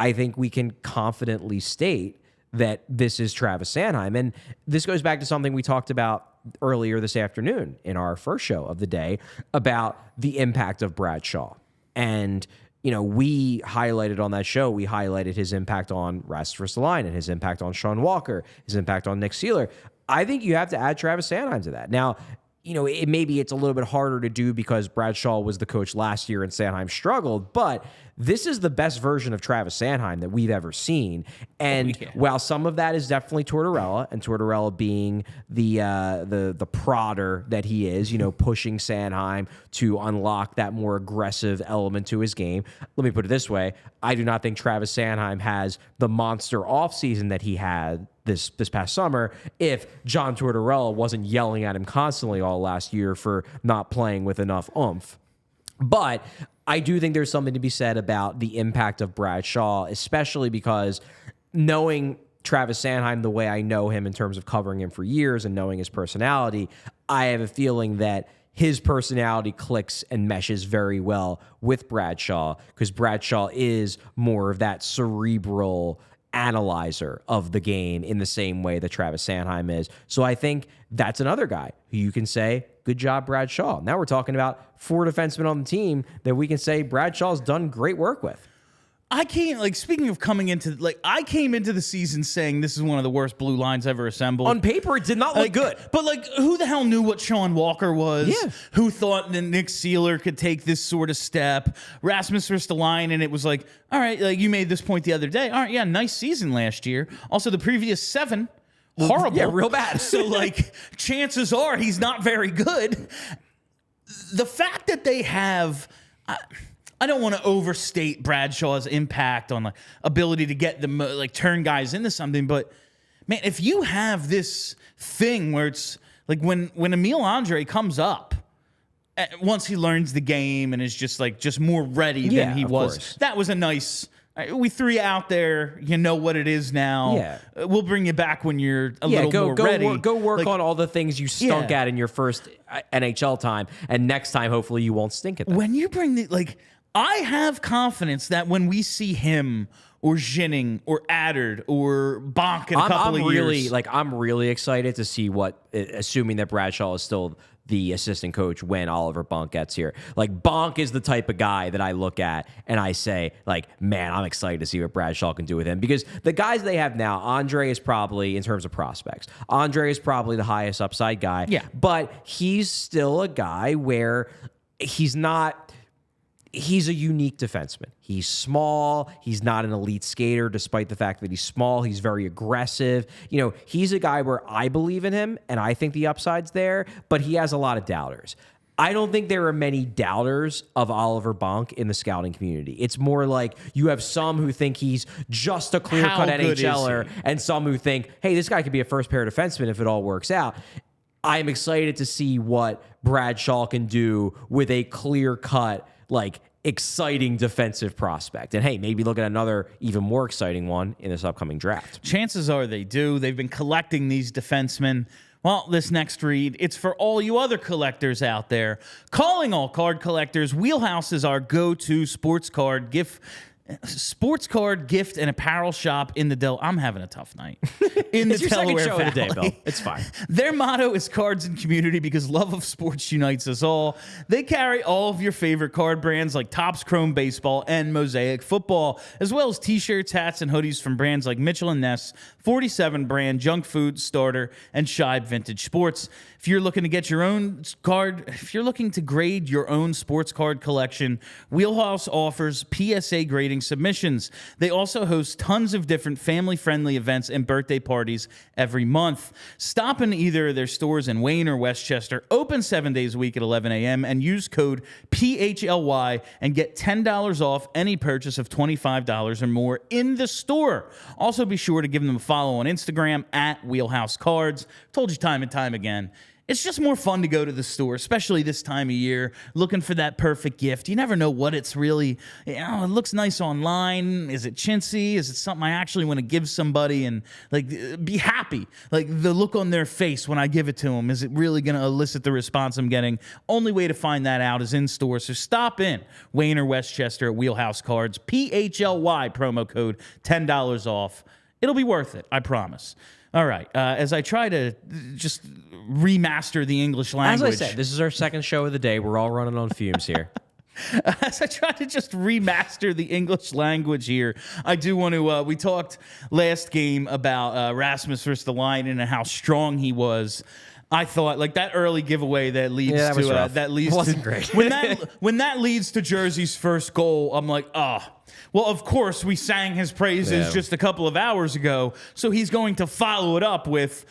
I think we can confidently state that this is Travis Sanheim. And this goes back to something we talked about earlier this afternoon in our first show of the day about the impact of Brad Shaw. And, we highlighted on that show, we highlighted his impact on Rasmus Ristolainen, his impact on Sean Walker, his impact on Nick Seeler. I think you have to add Travis Sanheim to that. Now, maybe it's a little bit harder to do because Brad Shaw was the coach last year and Sanheim struggled, but this is the best version of Travis Sanheim that we've ever seen. And while some of that is definitely Tortorella, and Tortorella being the prodder that he is, pushing Sanheim to unlock that more aggressive element to his game. Let me put it this way. I do not think Travis Sanheim has the monster offseason that he had this past summer if John Tortorella wasn't yelling at him constantly all last year for not playing with enough oomph. But I do think there's something to be said about the impact of Brad Shaw, especially because knowing Travis Sanheim the way I know him in terms of covering him for years and knowing his personality, I have a feeling that his personality clicks and meshes very well with Brad Shaw because Brad Shaw is more of that cerebral analyzer of the game in the same way that Travis Sanheim is. So I think that's another guy who you can say, good job, Brad Shaw. Now we're talking about 4 defensemen on the team that we can say Brad Shaw's done great work with. I can't, speaking of coming into, I came into the season saying this is one of the worst blue lines ever assembled. On paper, it did not look good. But, who the hell knew what Sean Walker was? Yeah. Who thought that Nick Seeler could take this sort of step? Rasmus Ristolainen, and it was like, all right, you made this point the other day. All right, yeah, nice season last year. Also, the previous 7, horrible. Yeah, real bad. So, chances are he's not very good. The fact that they have... I don't want to overstate Brad Shaw's impact on ability to get the turn guys into something, but man, if you have this thing where it's when Emile Andre comes up, once he learns the game and is just more ready than he was, course. That was a nice. We threw you out there. You know what it is now. Yeah. We'll bring you back when you're a little more ready. Go work on all the things you stunk at in your first NHL time, and next time, hopefully, you won't stink at them. When you bring the I have confidence that when we see him or Ginning or Addard or Bonk in a couple of years. I'm really excited to see what, assuming that Bradshaw is still the assistant coach when Oliver Bonk gets here. Like, Bonk is the type of guy that I look at and I say, like, man, I'm excited to see what Bradshaw can do with him. Because the guys they have now, Andre is probably, in terms of prospects, Andre is probably the highest upside guy. Yeah. But he's still a guy where he's a unique defenseman. He's small. He's not an elite skater, despite the fact that he's small. He's very aggressive. You know, he's a guy where I believe in him, and I think the upside's there, but he has a lot of doubters. I don't think there are many doubters of Oliver Bonk in the scouting community. It's more like you have some who think he's just a clear-cut NHLer, and some who think, hey, this guy could be a first-pair defenseman if it all works out. I'm excited to see what Bradshaw can do with a clear-cut, like, exciting defensive prospect. And hey, maybe look at another even more exciting one in this upcoming draft. Chances are they do. They've been collecting these defensemen. Well, this next read, it's for all you other collectors out there. Calling all card collectors, Wheelhouse is our go-to sports card gift and apparel shop in the Del. I'm having a tough night. In the it's your Delaware second show of the day, Valley. Bill. It's fine. Their motto is cards and community because love of sports unites us all. They carry all of your favorite card brands like Topps Chrome Baseball and Mosaic Football, as well as t-shirts, hats, and hoodies from brands like Mitchell & Ness, 47 Brand, Junk Food, Starter, and Shibe Vintage Sports. If you're looking to get your own card, if you're looking to grade your own sports card collection, Wheelhouse offers PSA grading submissions. They also host tons of different family-friendly events and birthday parties every month. Stop in either of their stores in Wayne or Westchester, open 7 days a week at 11 a.m., and use code PHLY and get $10 off any purchase of $25 or more in the store. Also, be sure to give them a follow on Instagram at Wheelhouse Cards. Told you time and time again. It's just more fun to go to the store, especially this time of year, looking for that perfect gift. You never know what it's really, it looks nice online. Is it chintzy? Is it something I actually want to give somebody and like be happy? Like the look on their face when I give it to them, is it really going to elicit the response I'm getting? Only way to find that out is in store. So stop in Wayne or Westchester at Wheelhouse Cards, PHLY promo code, $10 off. It'll be worth it, I promise. All right, as I try to just remaster the English language. As I said, this is our second show of the day. We're all running on fumes here. As I try to just remaster the English language here, I do want to, we talked last game about Rasmus versus the Lion and how strong he was. I thought like that early giveaway that leads wasn't great. when that leads to Jersey's first goal, I'm like, well, of course we sang his praises just a couple of hours ago, so he's going to follow it up with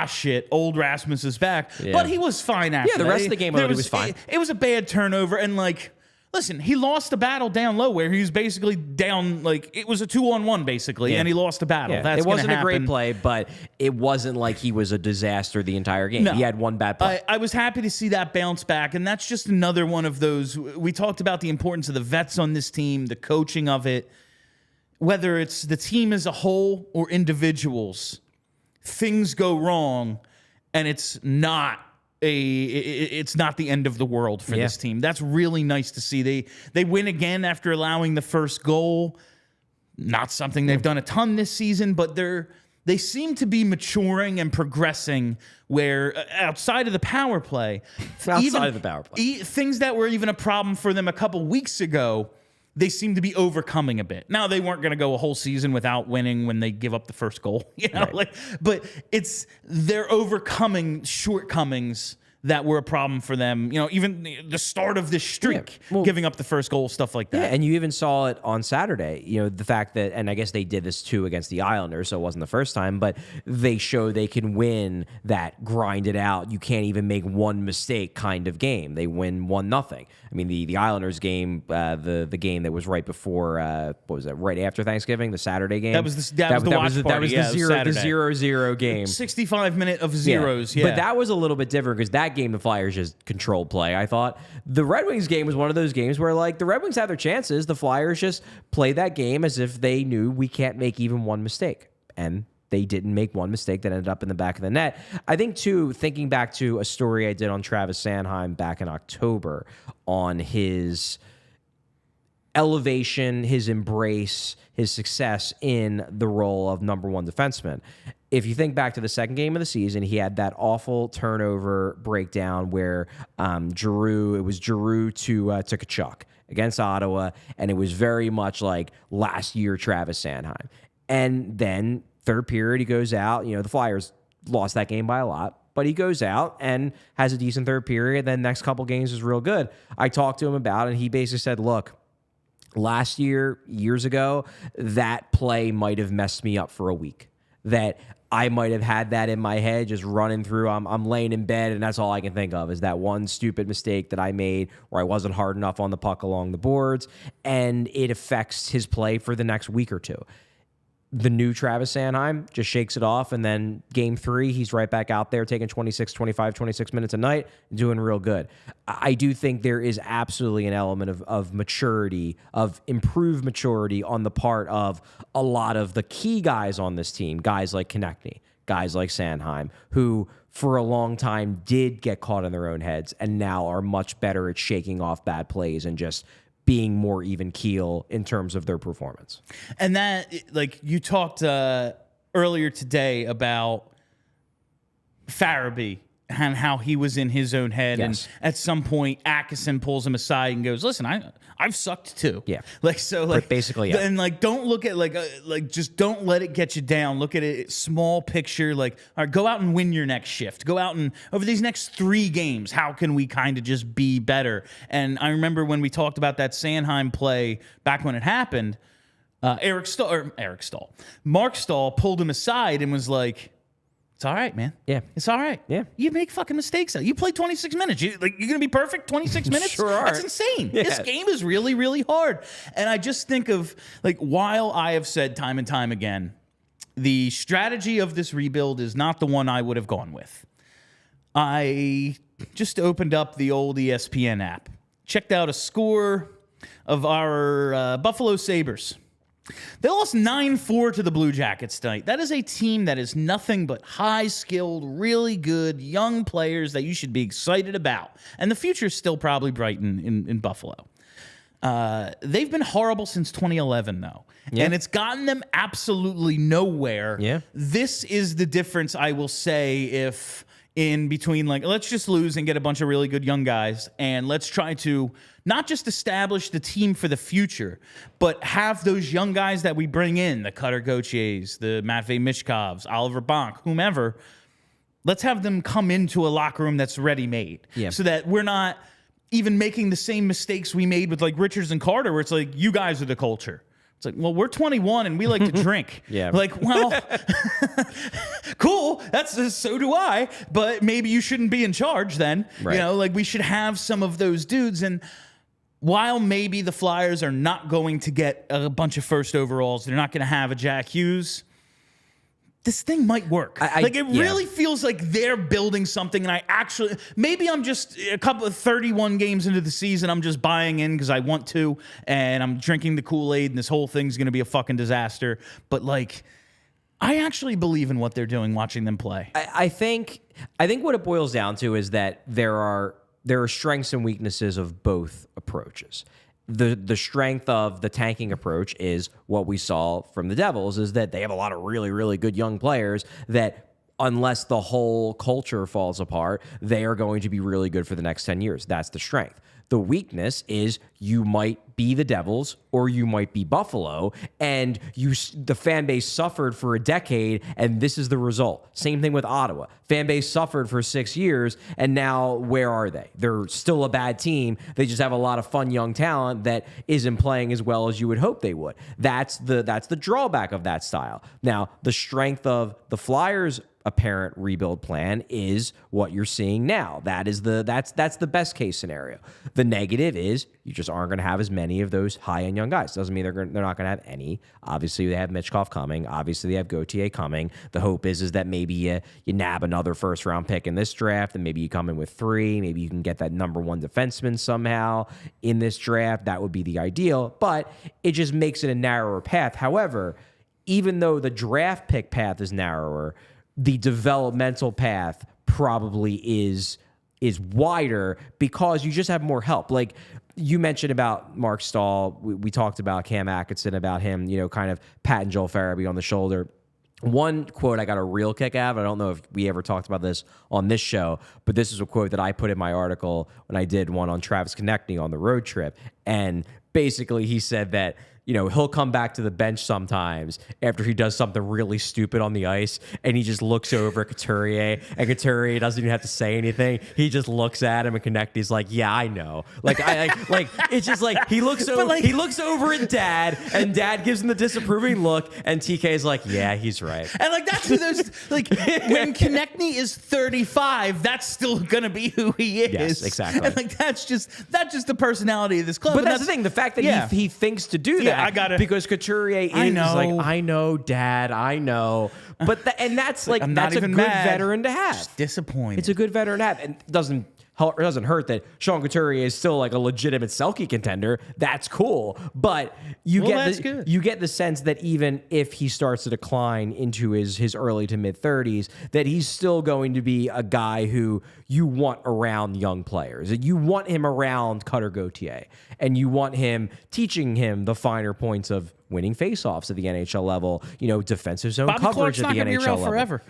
shit, old Rasmus is back. Yeah. But he was fine after. Yeah, the rest of the game was fine. It was a bad turnover and like. Listen, he lost a battle down low where he was basically down, like, it was a 2-on-1 basically, and he lost a battle. Yeah. It wasn't a great play, but it wasn't like he was a disaster the entire game. No. He had one bad play. I was happy to see that bounce back, and that's just another one of those. We talked about the importance of the vets on this team, the coaching of it, whether it's the team as a whole or individuals. Things go wrong, and it's not the end of the world for this team. That's really nice to see. They win again after allowing the first goal. Not something they've done a ton this season, but they seem to be maturing and progressing where outside of the power play, things that were even a problem for them a couple weeks ago, they seem to be overcoming a bit. Now, they weren't going to go a whole season without winning when they give up the first goal, but they're overcoming shortcomings that were a problem for them. Even the start of this streak, giving up the first goal, stuff like that. Yeah, and you even saw it on Saturday. The fact that, and I guess they did this too against the Islanders, so it wasn't the first time, but they show they can win that grind it out. You can't even make one mistake kind of game. They win 1-0. I mean, the Islanders game, the game that was right before, what was that? Right after Thanksgiving, the Saturday game. That was the watch party. That was the 0-0 game. 65-minute of zeros. Yeah. But that was a little bit different because that game the Flyers just controlled play. I thought the Red Wings game was one of those games where like the Red Wings had their chances. The Flyers just played that game as if they knew we can't make even one mistake, and they didn't make one mistake that ended up in the back of the net. I think, too, thinking back to a story I did on Travis Sanheim back in October on his elevation, his embrace, his success in the role of number one defenseman. If you think back to the second game of the season, he had that awful turnover breakdown where it was Giroux to Tkachuk against Ottawa, and it was very much like last year Travis Sanheim. And then third period, he goes out. The Flyers lost that game by a lot, but he goes out and has a decent third period. Then next couple games is real good. I talked to him about it, and he basically said, look, last year, years ago, that play might have messed me up for a week. That I might have had that in my head just running through. I'm laying in bed, and that's all I can think of is that one stupid mistake that I made where I wasn't hard enough on the puck along the boards, and it affects his play for the next week or two. The new Travis Sanheim just shakes it off, and then game 3, he's right back out there taking 26 minutes a night and doing real good. I do think there is absolutely an element of maturity, of improved maturity on the part of a lot of the key guys on this team, guys like Konechny, guys like Sanheim, who for a long time did get caught in their own heads and now are much better at shaking off bad plays and just being more even keel in terms of their performance. And that, like, you talked earlier today about Farabee and how he was in his own head. Yes. And at some point, Atkinson pulls him aside and goes, listen, I've sucked too. Yeah. Basically, yeah. And don't look at just don't let it get you down. Look at it, small picture. All right, go out and win your next shift. Go out and over these next 3 games, how can we kind of just be better? And I remember when we talked about that Sanheim play back when it happened, Mark Stahl pulled him aside and was like, it's all right, man. Yeah. It's all right. Yeah. You make fucking mistakes. You play 26 minutes. You're going to be perfect 26 minutes? Sure are. That's insane. Yeah. This game is really, really hard. And I just think of, while I have said time and time again, the strategy of this rebuild is not the one I would have gone with. I just opened up the old ESPN app, checked out a score of our Buffalo Sabres. They lost 9-4 to the Blue Jackets tonight. That is a team that is nothing but high-skilled, really good, young players that you should be excited about. And the future is still probably bright in Buffalo. They've been horrible since 2011, though. Yeah. And it's gotten them absolutely nowhere. Yeah. This is the difference, I will say, if in between, let's just lose and get a bunch of really good young guys, and let's try to not just establish the team for the future, but have those young guys that we bring in, the Cutter Gauthiers, the Matvei Michkovs, Oliver Bonk, whomever, let's have them come into a locker room that's ready-made. Yeah. So that we're not even making the same mistakes we made with Richards and Carter, where it's you guys are the culture. It's well, we're 21 and we like to drink. Yeah. Cool. So do I. But maybe you shouldn't be in charge then. Right. We should have some of those dudes. And while maybe the Flyers are not going to get a bunch of first overalls, they're not going to have a Jack Hughes, this thing might work. It really feels like they're building something, and I actually, maybe I'm just a couple of 31 games into the season, I'm just buying in because I want to, and I'm drinking the Kool-Aid, and this whole thing's going to be a fucking disaster. But I actually believe in what they're doing watching them play. I think what it boils down to is that there are strengths and weaknesses of both approaches. The strength of the tanking approach is what we saw from the Devils, is that they have a lot of really, really good young players that, unless the whole culture falls apart, they are going to be really good for the next 10 years. That's the strength. The weakness is you might be the Devils or you might be Buffalo, and the fan base suffered for a decade, and this is the result. Same thing with Ottawa. Fan base suffered for 6 years, and now where are they? They're still a bad team. They just have a lot of fun young talent that isn't playing as well as you would hope they would. That's the drawback of that style. Now, the strength of the Flyers' apparent rebuild plan is what you're seeing now. That's the best case scenario. The negative is you just aren't going to have as many of those high-end young guys. Doesn't mean they're not going to have any. Obviously, they have Michkov coming. Obviously, they have Gauthier coming. The hope is that maybe you nab another first-round pick in this draft, and maybe you come in with 3. Maybe you can get that number 1 defenseman somehow in this draft. That would be the ideal, but it just makes it a narrower path. However, even though the draft pick path is narrower, the developmental path probably is is wider because you just have more help. Like you mentioned about Mark Stahl, we talked about Cam Atkinson, about him, kind of patting Joel Farabee on the shoulder. One quote I got a real kick out of, I don't know if we ever talked about this on this show, but this is a quote that I put in my article when I did one on Travis Konechny on the road trip. And basically he said that, he'll come back to the bench sometimes after he does something really stupid on the ice, and he just looks over at Couturier, and Couturier doesn't even have to say anything. He just looks at him, and Konechny's like, "Yeah, I know." Like, it's just like he looks over. He looks over at Dad, and Dad gives him the disapproving look, and TK's like, "Yeah, he's right." And that's who those when Konechny is 35, that's still gonna be who he is. Yes, exactly. And that's just the personality of this club. But that's the thing. The fact that he thinks to do that. I got it. Because Couturier is like, I know, Dad, I know. But that's like, that's a good veteran to have. Just disappointed. It's a good veteran to have. And it doesn't hurt that Sean Couturier is still like a legitimate Selke contender. That's cool. But you get the sense that even if he starts to decline into his early to mid 30s, that he's still going to be a guy who you want around young players. You want him around Cutter Gauthier, and you want him teaching him the finer points of winning faceoffs at the NHL level, defensive zone coverage at the NHL level. Forever.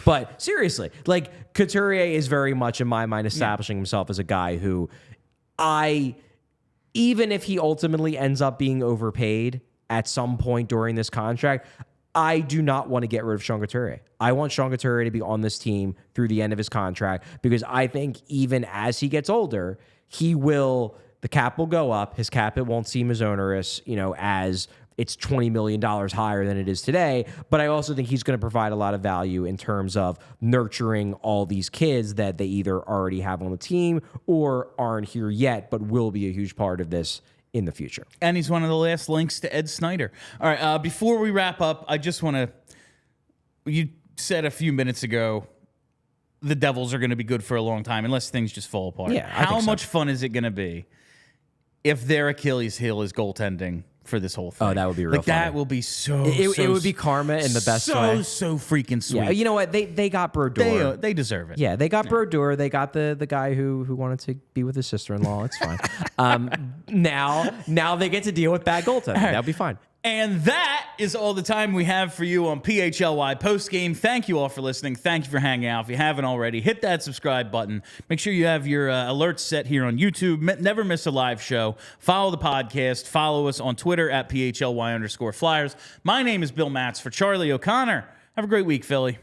But seriously, like Couturier is very much in my mind establishing himself as a guy who even if he ultimately ends up being overpaid at some point during this contract, I do not want to get rid of Sean Couturier. I want Sean Couturier to be on this team through the end of his contract, because I think even as he gets older, the cap will go up. His cap, it won't seem as onerous, as it's $20 million higher than it is today. But I also think he's going to provide a lot of value in terms of nurturing all these kids that they either already have on the team or aren't here yet, but will be a huge part of this in the future. And he's one of the last links to Ed Snyder. All right, before we wrap up, I just want to... You said a few minutes ago the Devils are going to be good for a long time unless things just fall apart. Yeah, How much fun is it going to be if their Achilles heel is goaltending for this whole thing? Oh, that would be real funny. That will be so... It would be karma in the best way. So freaking sweet. Yeah, you know what? They got Brodeur. They deserve it. Yeah, they got Brodeur. They got the guy who wanted to be with his sister-in-law. It's fine. Now they get to deal with bad goaltending. That'll be fine. And that is all the time we have for you on PHLY Postgame. Thank you all for listening. Thank you for hanging out. If you haven't already, hit that subscribe button. Make sure you have your alerts set here on YouTube. Never miss a live show. Follow the podcast. Follow us on Twitter at PHLY_Flyers. My name is Bill Matz for Charlie O'Connor. Have a great week, Philly.